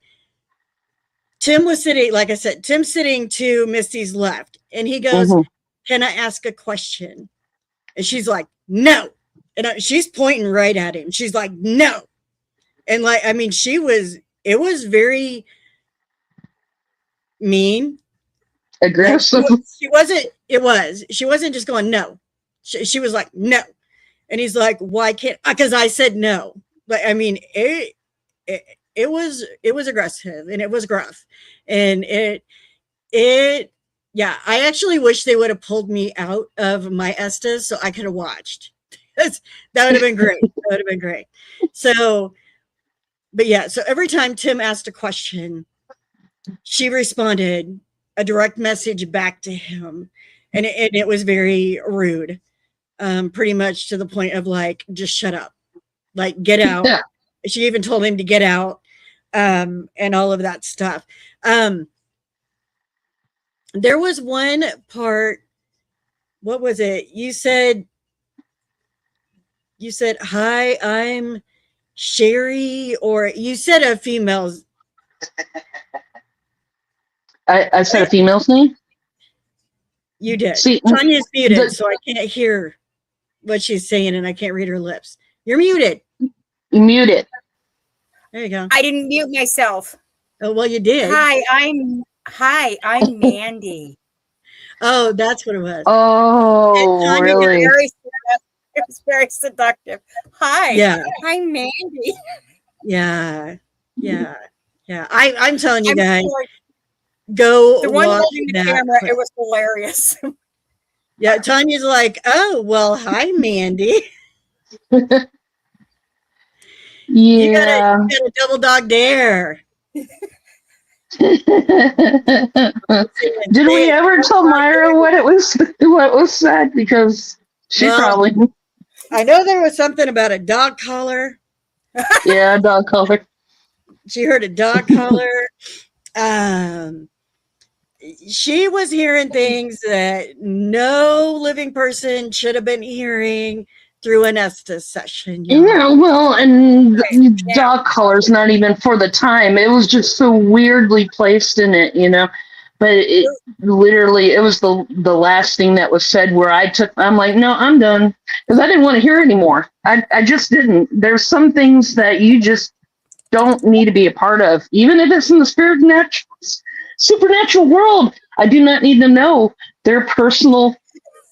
Tim was sitting, like I said, Tim's sitting to Misty's left, and he goes, "Can I ask a question?" And she's like, "No." And she's pointing right at him. She's like, "No." And like, I mean, it was very mean. Aggressive. Like, she wasn't just going, "No." She was like, "No." And he's like, "Why can't?" Because I said no. Like, I mean, it was aggressive and it was gruff. And yeah, I actually wish they would have pulled me out of my Estes so I could have watched. That would have been great. That would have been great. So, but yeah, so every time Tim asked a question, she responded a direct message back to him. And it was very rude, pretty much to the point of like, just shut up, like get out. Yeah. She even told him to get out, and all of that stuff. There was one part, what was it? You said, "Hi, I'm Sherry," or you said a female's. I said a female's name? You did. See, Tanya's muted, so I can't hear what she's saying, and I can't read her lips. You're muted. Mute it. There you go. I didn't mute myself. Oh, well, you did. Hi, I'm Mandy. Oh, that's what it was. Oh, really? It was very seductive. Hi, Yeah. I'm Mandy. Yeah. I'm telling you guys, sorry. go The one watch holding the that camera, clip. it was hilarious. Yeah, Tanya's like, "Oh, well, hi, Mandy." You got a double dog dare. Did we ever tell Myra what was said? Because she probably. I know there was something about a dog collar. Yeah, dog collar. She heard a dog collar. She was hearing things that no living person should have been hearing through an Estes session. Yeah, well, and dog collar's not even for the time. It was just so weirdly placed in it, But it literally, it was the last thing that was said where I'm like, no, I'm done. Because I didn't want to hear it anymore. I just didn't. There's some things that you just don't need to be a part of. Even if it's in the supernatural world, I do not need to know their personal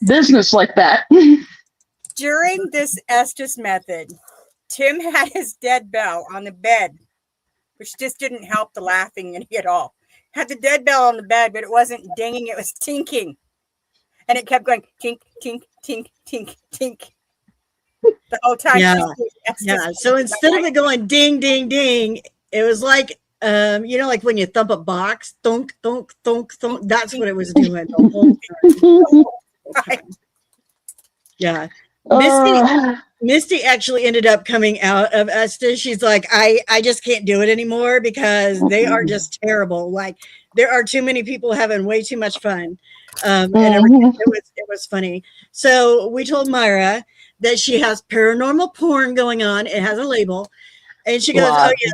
business like that. During this Estes method, Tim had his dead bell on the bed, which just didn't help the laughing any at all. Had the dead bell on the bed, but it wasn't dinging, it was tinking. And it kept going tink, tink, tink, tink, tink. The whole time. Yeah. So instead of it going ding, ding, ding, it was like, like when you thump a box, thunk, thunk, thunk, thunk. That's what it was doing the whole time. Yeah. Misty actually ended up coming out of Estes. She's like, I just can't do it anymore because they are just terrible. Like, there are too many people having way too much fun. And it was funny. So we told Myra that she has paranormal porn going on. It has a label. And she goes, "Oh yeah."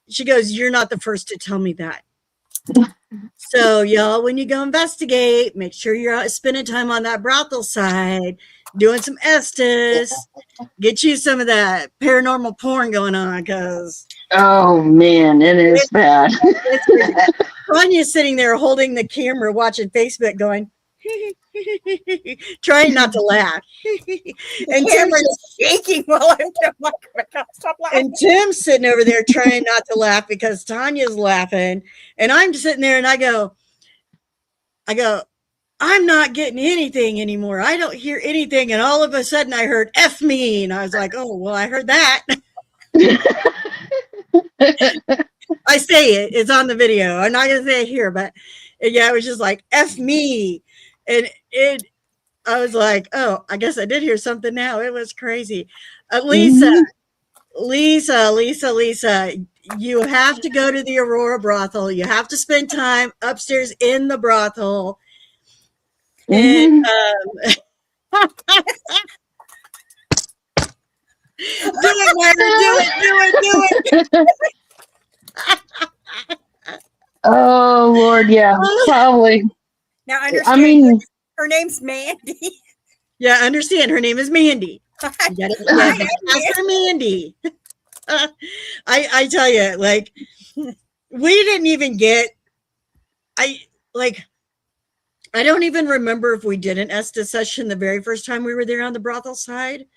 She goes, "You're not the first to tell me that." So y'all, when you go investigate, make sure you're out spending time on that brothel side, doing some Estes, get you some of that paranormal porn going on, because oh man, it is bad. Tanya's sitting there holding the camera, watching Facebook, going, trying not to laugh. And Tim's shaking while I'm like, oh my God, stop laughing. And Tim's sitting over there trying not to laugh because Tanya's laughing. And I'm just sitting there and I go, I'm not getting anything anymore. I don't hear anything. And all of a sudden I heard F me. And I was like, oh, well, I heard that. I say it. It's on the video. I'm not going to say it here, but yeah, it was just like F me. And I was like, oh, I guess I did hear something now. It was crazy. Lisa, you have to go to the Aurora Brothel. You have to spend time upstairs in the brothel. And do it, Myra, do it. Oh Lord, yeah, probably. Now understand. Her name's Mandy. Yeah, understand. Her name is Mandy. Ask her Mandy. I tell you, like, we didn't even get. I don't even remember if we did an Estes session the very first time we were there on the brothel side.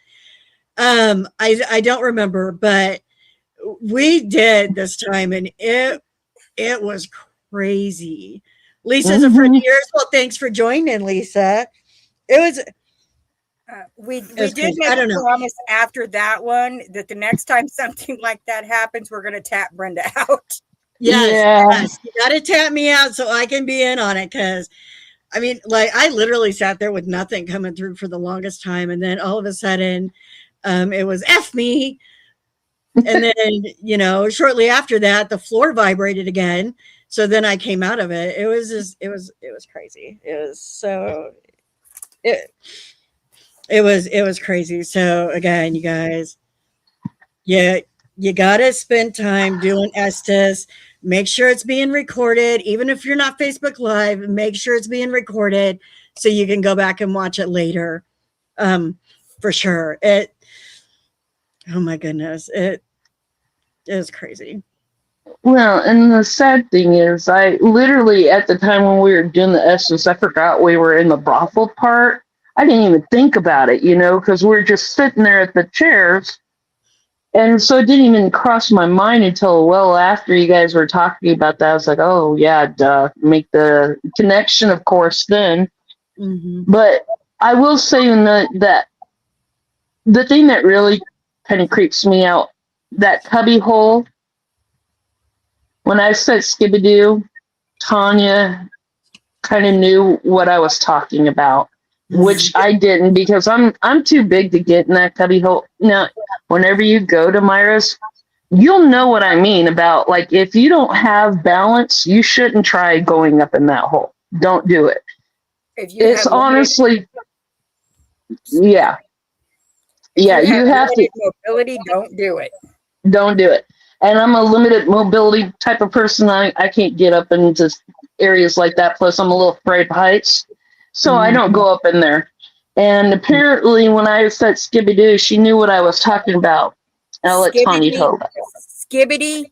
I don't remember, but we did this time, and it was crazy. Lisa's a friend of yours. Well, thanks for joining, Lisa. It was. We did make a promise after that one that the next time something like that happens, we're going to tap Brenda out. Yes, you got to tap me out so I can be in on it, because I mean, like, I literally sat there with nothing coming through for the longest time, and then all of a sudden, it was F me, and then shortly after that, the floor vibrated again. So then I came out of it. It was crazy. It was so it was crazy. So again, you guys, you gotta spend time doing Estes. Make sure it's being recorded. Even if you're not Facebook Live, make sure it's being recorded so you can go back and watch it later. For sure. Oh my goodness. It is crazy. Well, and the sad thing is, I literally, at the time when we were doing the Estes, I forgot we were in the brothel part. I didn't even think about it, because we were just sitting there at the chairs. And so it didn't even cross my mind until well after you guys were talking about that. I was like, oh, yeah, duh. Make the connection, of course, then. Mm-hmm. But I will say that the thing that really kind of creeps me out, that cubby hole, when I said Skibidoo, Tanya kind of knew what I was talking about, which I didn't, because I'm too big to get in that cubby hole. Now, whenever you go to Myra's, you'll know what I mean about, like, if you don't have balance, you shouldn't try going up in that hole. Don't do it. It's honestly, yeah, you have to. Mobility, don't do it. Don't do it. And I'm a limited mobility type of person. I can't get up into areas like that. Plus, I'm a little afraid of heights. So I don't go up in there. And apparently, when I said Skibidoo, she knew what I was talking about. I'll let Tanya tell that. Skibbity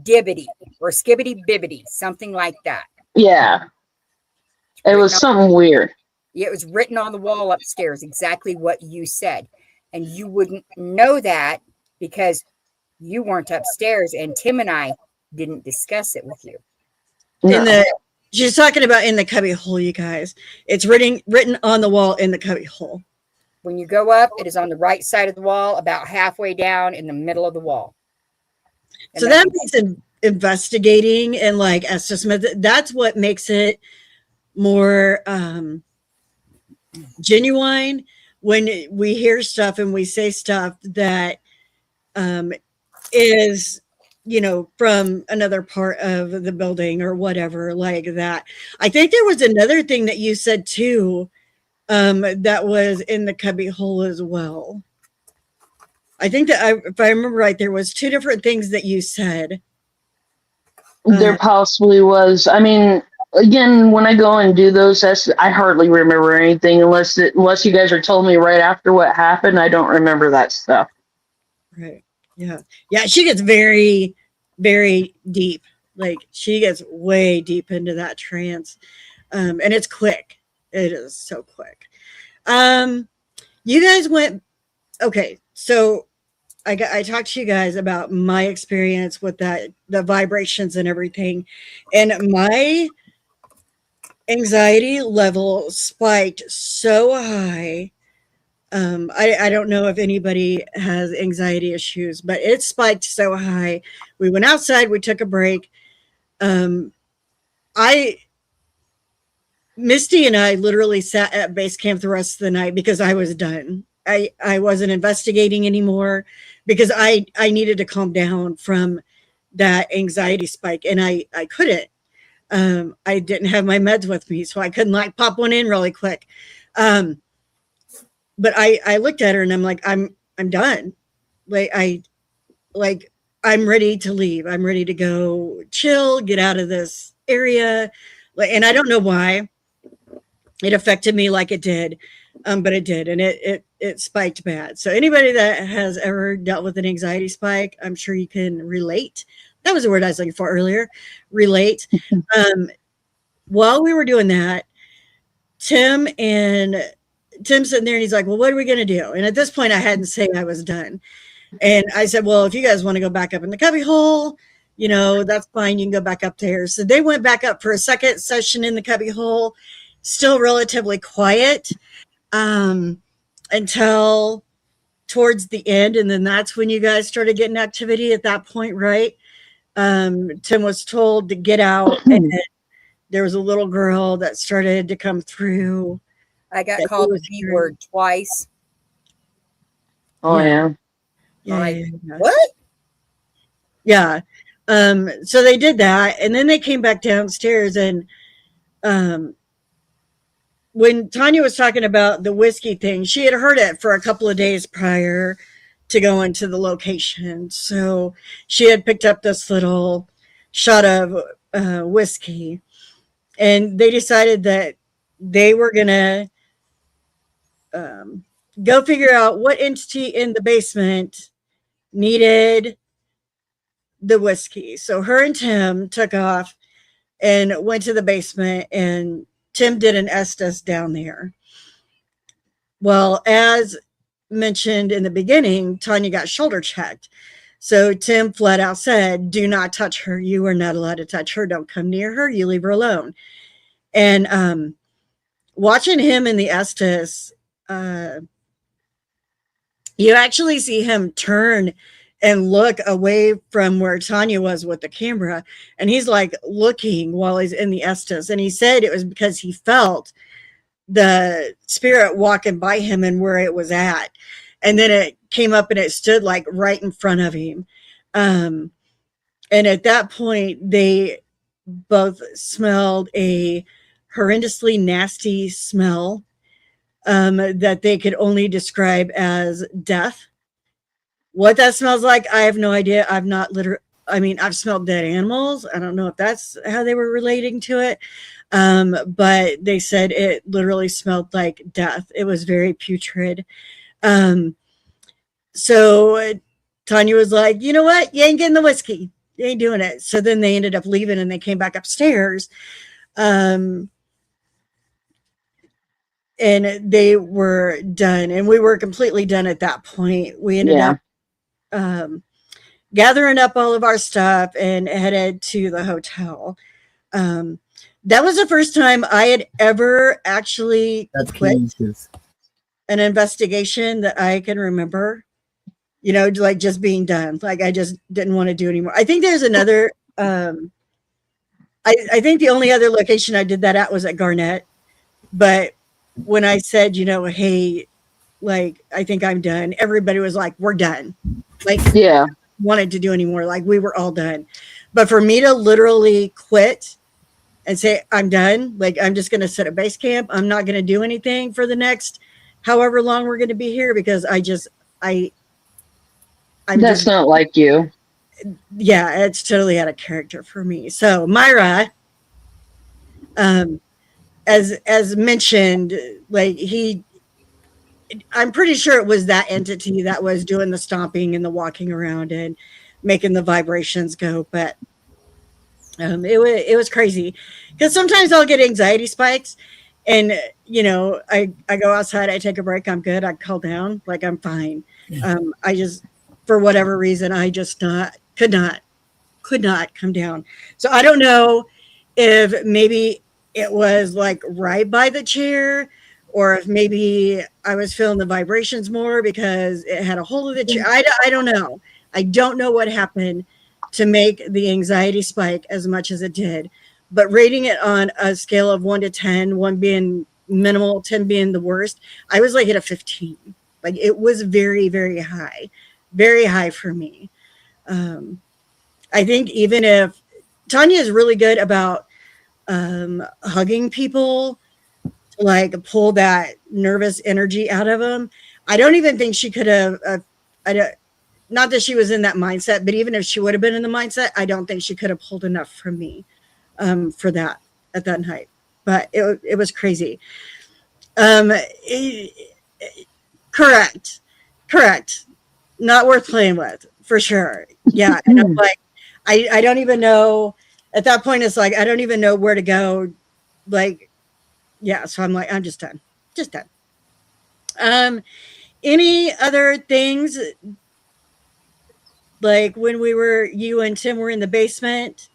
dibbity or skibbity bibbity, something like that. Yeah. It was something weird. Yeah, it was written on the wall upstairs, exactly what you said. And you wouldn't know that because you weren't upstairs, and Tim and I didn't discuss it with you. No. She's talking about in the cubby hole, you guys. It's written on the wall in the cubby hole. When you go up, it is on the right side of the wall, about halfway down in the middle of the wall. And so that makes investigating and like Estes, that's what makes it more genuine when we hear stuff and we say stuff that is from another part of the building or whatever like that. I think there was another thing that you said too, that was in the cubby hole as well. I think that if I remember right, there was two different things that you said. There possibly was. I mean, again, when I go and do those, I hardly remember anything unless you guys are told me right after what happened. I don't remember that stuff. Right. Yeah. Yeah. She gets very, very deep. Like she gets way deep into that trance. And it's quick. It is so quick. You guys went, okay. So I talked to you guys about my experience with that, the vibrations and everything. And anxiety level spiked so high. I don't know if anybody has anxiety issues, but it spiked so high. We went outside, we took a break. Um, I Misty and I literally sat at base camp the rest of the night because I was done. I wasn't investigating anymore because I needed to calm down from that anxiety spike, and I couldn't. I didn't have my meds with me, so I couldn't like pop one in really quick. Um, but I looked at her and I'm like, I'm done. Like like I'm ready to leave. I'm ready to go chill, get out of this area. Like, and I don't know why it affected me like it did, but it did, and it spiked bad. So anybody that has ever dealt with an anxiety spike, I'm sure you can relate. That was the word I was looking for earlier. Relate. While we were doing that, Tim's sitting there and he's like, well, what are we going to do? And at this point I hadn't said I was done. And I said, well, if you guys want to go back up in the cubby hole, that's fine. You can go back up there. So they went back up for a second session in the cubby hole, still relatively quiet, until towards the end. And then that's when you guys started getting activity at that point, right? Tim was told to get out, and there was a little girl that started to come through. I got called the B word twice. Oh, yeah. Yeah. What? Yeah. So they did that, and then they came back downstairs, and when Tanya was talking about the whiskey thing, she had heard it for a couple of days prior to going to the location. So she had picked up this little shot of whiskey, and they decided that they were going to go figure out what entity in the basement needed the whiskey. So her and Tim took off and went to the basement, and Tim did an Estes down there. Well, as mentioned in the beginning, Tanya got shoulder checked. So Tim flat out said, do not touch her. You are not allowed to touch her. Don't come near her. You leave her alone. And watching him in the Estes, you actually see him turn and look away from where Tanya was with the camera. And he's like looking while he's in the Estes. And he said it was because he felt the spirit walking by him and where it was at. And then it came up and it stood like right in front of him. And at that point, they both smelled a horrendously nasty smell that they could only describe as death. What that smells like, I have no idea. I've smelled dead animals. I don't know if that's how they were relating to it. But they said it literally smelled like death. It was very putrid. So Tanya was like, you know what? You ain't getting the whiskey. You ain't doing it. So then they ended up leaving and they came back upstairs. And they were done. And we were completely done at that point. We ended up gathering up all of our stuff and headed to the hotel. That was the first time I had ever actually quit an investigation that I can remember, like just being done. Like I just didn't want to do anymore. I think there's another, I think the only other location I did that at was at Garnett. But when I said, hey, like, I think I'm done, everybody was like, we're done. Like, yeah, wanted to do anymore. Like we were all done. But for me to literally quit and say, I'm done, like, I'm just going to sit at base camp. I'm not going to do anything for the next however long we're going to be here because I'm that's just not like you. Yeah, it's totally out of character for me. So Myra, as mentioned, like I'm pretty sure it was that entity that was doing the stomping and the walking around and making the vibrations go. But it was crazy because sometimes I'll get anxiety spikes and, I go outside, I take a break. I'm good. I calm down. Like I'm fine. I just, for whatever reason, I just could not come down. So I don't know if maybe it was like right by the chair, or if maybe I was feeling the vibrations more because it had a hold of the chair. I don't know. I don't know what happened to make the anxiety spike as much as it did. But rating it on a scale of 1 to 10, 1 being minimal, 10 being the worst, I was like at a 15. Like it was very, very high for me. I think even if Tanya is really good about hugging people to like pull that nervous energy out of them. I don't even think she could have. I don't, not that she was in that mindset, but even if she would have been in the mindset, I don't think she could have pulled enough from me for that at that night. But it was crazy. Correct, correct. Not worth playing with for sure. Yeah, and I'm like, I don't even know. At that point, it's like I don't even know where to go. Like, yeah, so I'm like, I'm just done. Just done. Any other things like when you and Tim were in the basement?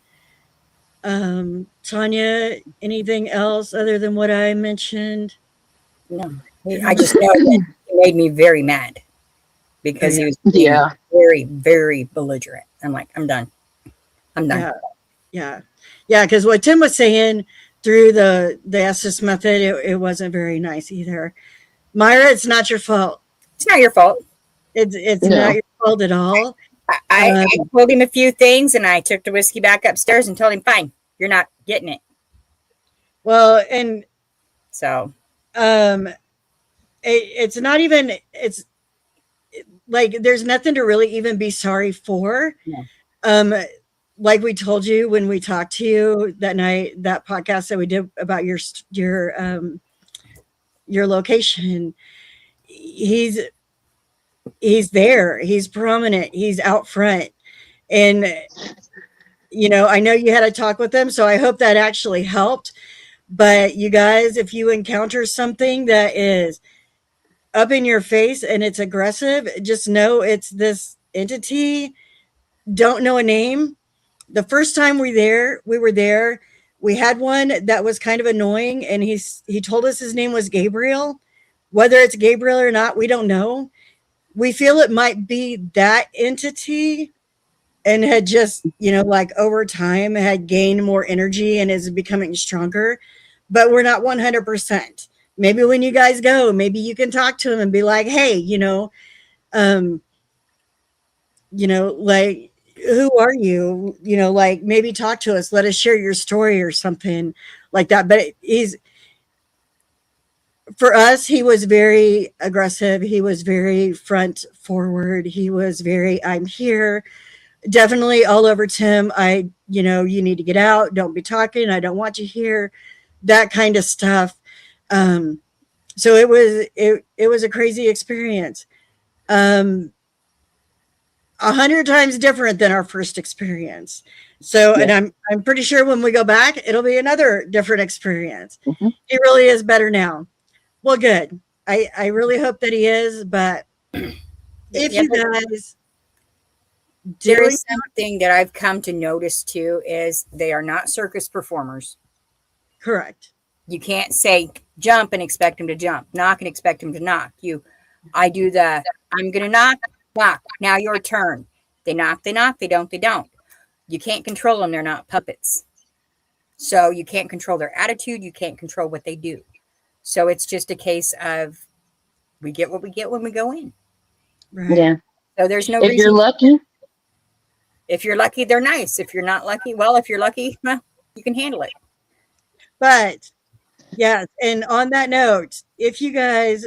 Tanya, anything else other than what I mentioned? No, I just know that he made me very mad because he was being very, very belligerent. I'm like, I'm done. I'm done. Yeah. Because what Tim was saying through the Estes method, it wasn't very nice either. Myra, it's not your fault. It's not your fault. It's not your fault at all. I told him a few things, and I took the whiskey back upstairs and told him, "Fine, you're not getting it." Well, and so it's not even. It's like there's nothing to really even be sorry for. Yeah. Like we told you when we talked to you that night, that podcast that we did about your location, he's there, he's prominent, he's out front, and I know you had a talk with him, so I hope that actually helped. But you guys, if you encounter something that is up in your face and it's aggressive, just know it's this entity. Don't know a name. The first time we were there, we had one that was kind of annoying, and he told us his name was Gabriel. Whether it's Gabriel or not, we don't know. We feel it might be that entity and had just, like over time had gained more energy and is becoming stronger, but we're not 100%. Maybe when you guys go, maybe you can talk to him and be like, hey, like, who are you? Like maybe talk to us, let us share your story or something like that. But for us, he was very aggressive. He was very front forward. He was very, I'm here. Definitely all over Tim. You need to get out. Don't be talking. I don't want you here. That kind of stuff. So it was a crazy experience. 100 times different than our first experience. So, and I'm pretty sure when we go back, it'll be another different experience. Mm-hmm. He really is better now. Well, good. I really hope that he is, but if you guys there is something that I've come to notice too, is they are not circus performers. Correct. You can't say jump and expect him to jump, knock and expect him to knock. I'm going to knock. Now your turn. They knock, they don't, they don't. You can't control them. They're not puppets. So you can't control their attitude. You can't control what they do. So it's just a case of we get what we get when we go in. Right. Yeah. So there's no reason. If you're lucky. If you're lucky, they're nice. If you're not lucky, if you're lucky, you can handle it. But yes, and on that note, if you guys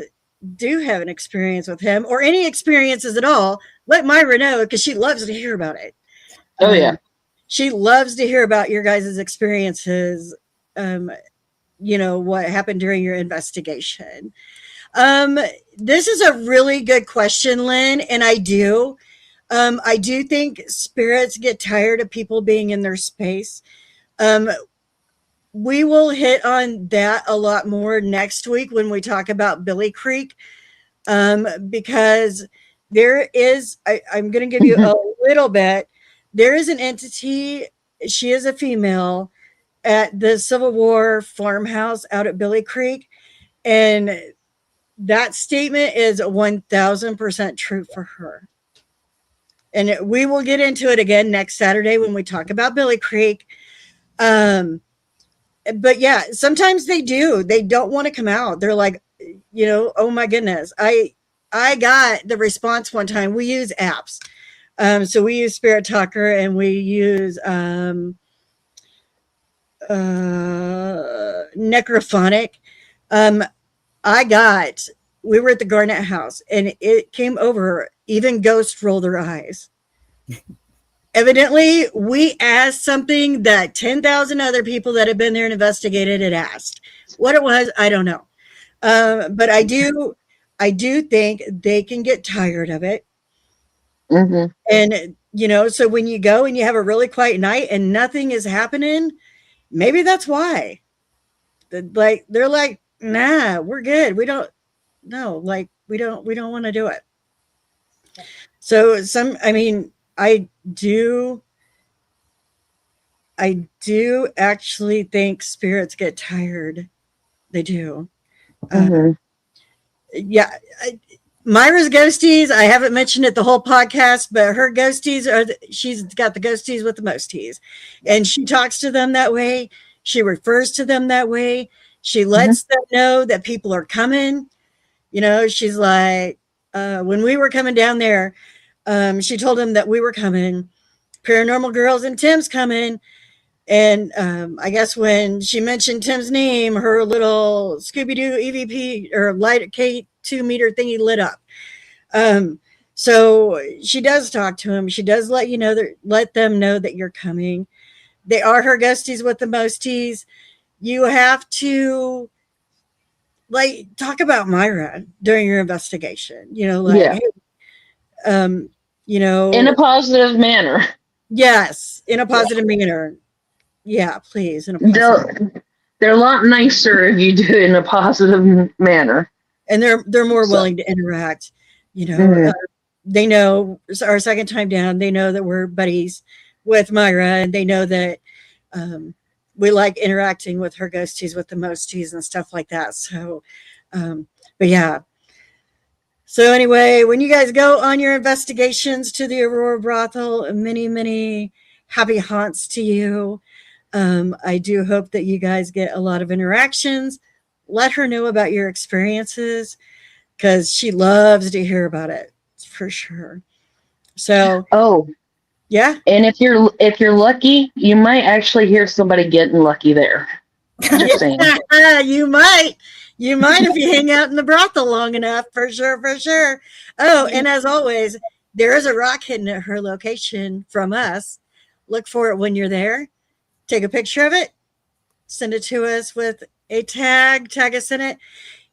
do have an experience with him or any experiences at all, let Myra know because she loves to hear about it. Oh yeah. She loves to hear about your guys' experiences. What happened during your investigation. This is a really good question, Lynn, and I do think spirits get tired of people being in their space. We will hit on that a lot more next week when we talk about Billy Creek, because there is, I'm going to give you a little bit. There is an entity. She is a female. at the Civil War farmhouse out at Billy Creek. And that statement is 1000% true for her. And we will get into it again next Saturday when we talk about Billy Creek. But yeah, sometimes they don't want to come out. They're like, oh my goodness. I got the response one time. We use apps. So we use Spirit Talker and we use Necrophonic. We were at the Garnett House and it came over, even ghosts roll their eyes. Evidently, we asked something that 10,000 other people that have been there and investigated had asked. What it was, I don't know. But I do think they can get tired of it. Mm-hmm. And, so when you go and you have a really quiet night and nothing is happening, maybe that's why. They're like, nah, we're good. We don't want to do it. So I do actually think spirits get tired. They do. Mm-hmm. Yeah. Myra's ghosties, I haven't mentioned it the whole podcast, but her ghosties she's got the ghosties with the mosties. And she talks to them that way. She refers to them that way. She lets them know that people are coming. She's like, when we were coming down there, she told them that we were coming. Paranormal Girls and Tim's coming. And I guess when she mentioned Tim's name, her little Scooby-Doo EVP or light K2 meter thingy lit up. So she does talk to him. She does let them know that you're coming. They are her ghosties with the mosties. You have to talk about Myra during your investigation. Hey, in a positive manner. Yes, in a positive manner. Yeah, please. They're a lot nicer if you do it in a positive manner, and they're more willing to interact. They know our second time down. They know that we're buddies with Myra, and they know that we like interacting with her ghosties with the mosties and stuff like that. So, but yeah. So anyway, when you guys go on your investigations to the Aurora Brothel, many, many happy haunts to you. I do hope that you guys get a lot of interactions. Let her know about your experiences because she loves to hear about it for sure. So, yeah. And if you're lucky, you might actually hear somebody getting lucky there. Just saying. You might if you hang out in the brothel long enough, for sure. Oh, and as always, there is a rock hidden at her location from us. Look for it when you're there. Take a picture of it, send it to us with a tag us in it.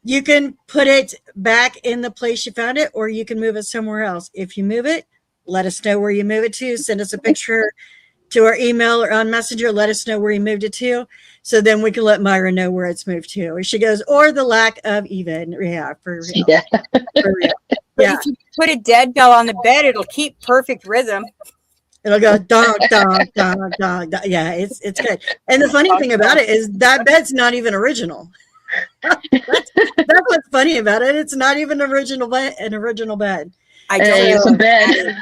You can put it back in the place you found it, or you can move it somewhere else. If you move it, let us know where you move it to. Send us a picture to our email or on Messenger. Let us know where you moved it to. So then we can let Myra know where it's moved to. Or she goes, or the lack of even. Yeah, for real. Yeah. For real. Yeah. If you put a dead bell on the bed, it'll keep perfect rhythm. It'll go dog, dog, dog, dog, dog. Yeah, it's good. And the funny thing about it is that bed's not even original. That's what's funny about it. It's not even an original bed. It's a bed.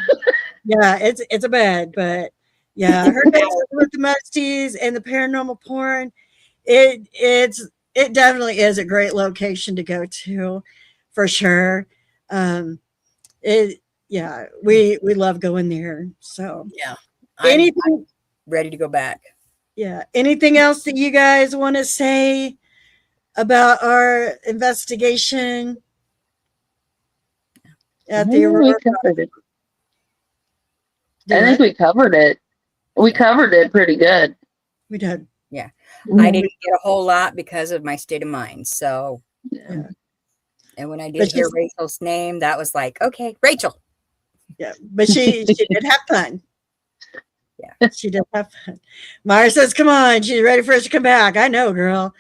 Yeah, it's a bed, but yeah, her with the musties and the paranormal porn. It definitely is a great location to go to, for sure. Yeah, we love going there. So yeah, I'm ready to go back. Yeah. Anything else that you guys want to say about our investigation at the Aurora? I think we covered it. We covered it pretty good. We did. Yeah. I didn't get a whole lot because of my state of mind. So, yeah. And when I did hear Rachel's name, that was like, okay, Rachel. Yeah, but she did have fun. Yeah, she did have fun. Myra says, come on, she's ready for us to come back. I know, girl.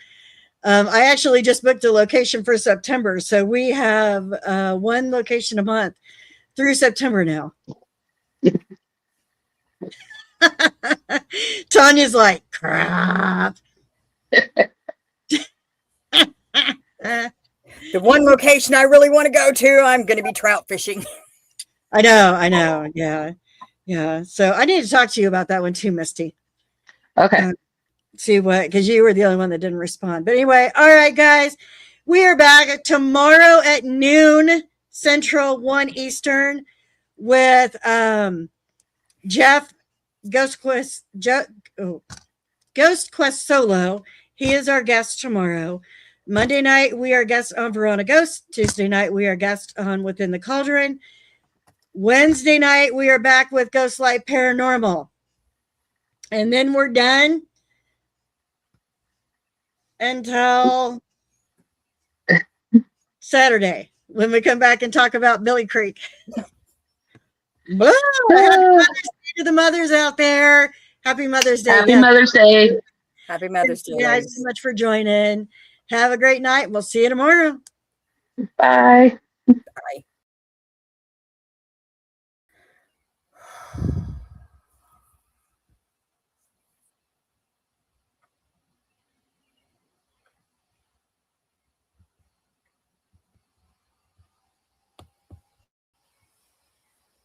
I actually just booked a location for September. So we have one location a month through September now. Tanya's like, crap. The one location I really want to go to, I'm going to be trout fishing. I know. Yeah. So I need to talk to you about that one too, Misty. Okay. See what, because you were the only one that didn't respond. But anyway, all right, guys. We are back tomorrow at noon Central, 1 Eastern with Jeff Ghost Quest Solo. He is our guest tomorrow. Monday night, we are guests on Verona Ghost. Tuesday night, we are guests on Within the Cauldron. Wednesday night, we are back with Ghostlight Paranormal. And then we're done until Saturday when we come back and talk about Billy Creek. Happy Mother's Day to the mothers out there. Happy Mother's Day. Happy Mother's Day. Happy Mother's Day. Thank you guys so much for joining. Have a great night. We'll see you tomorrow. Bye.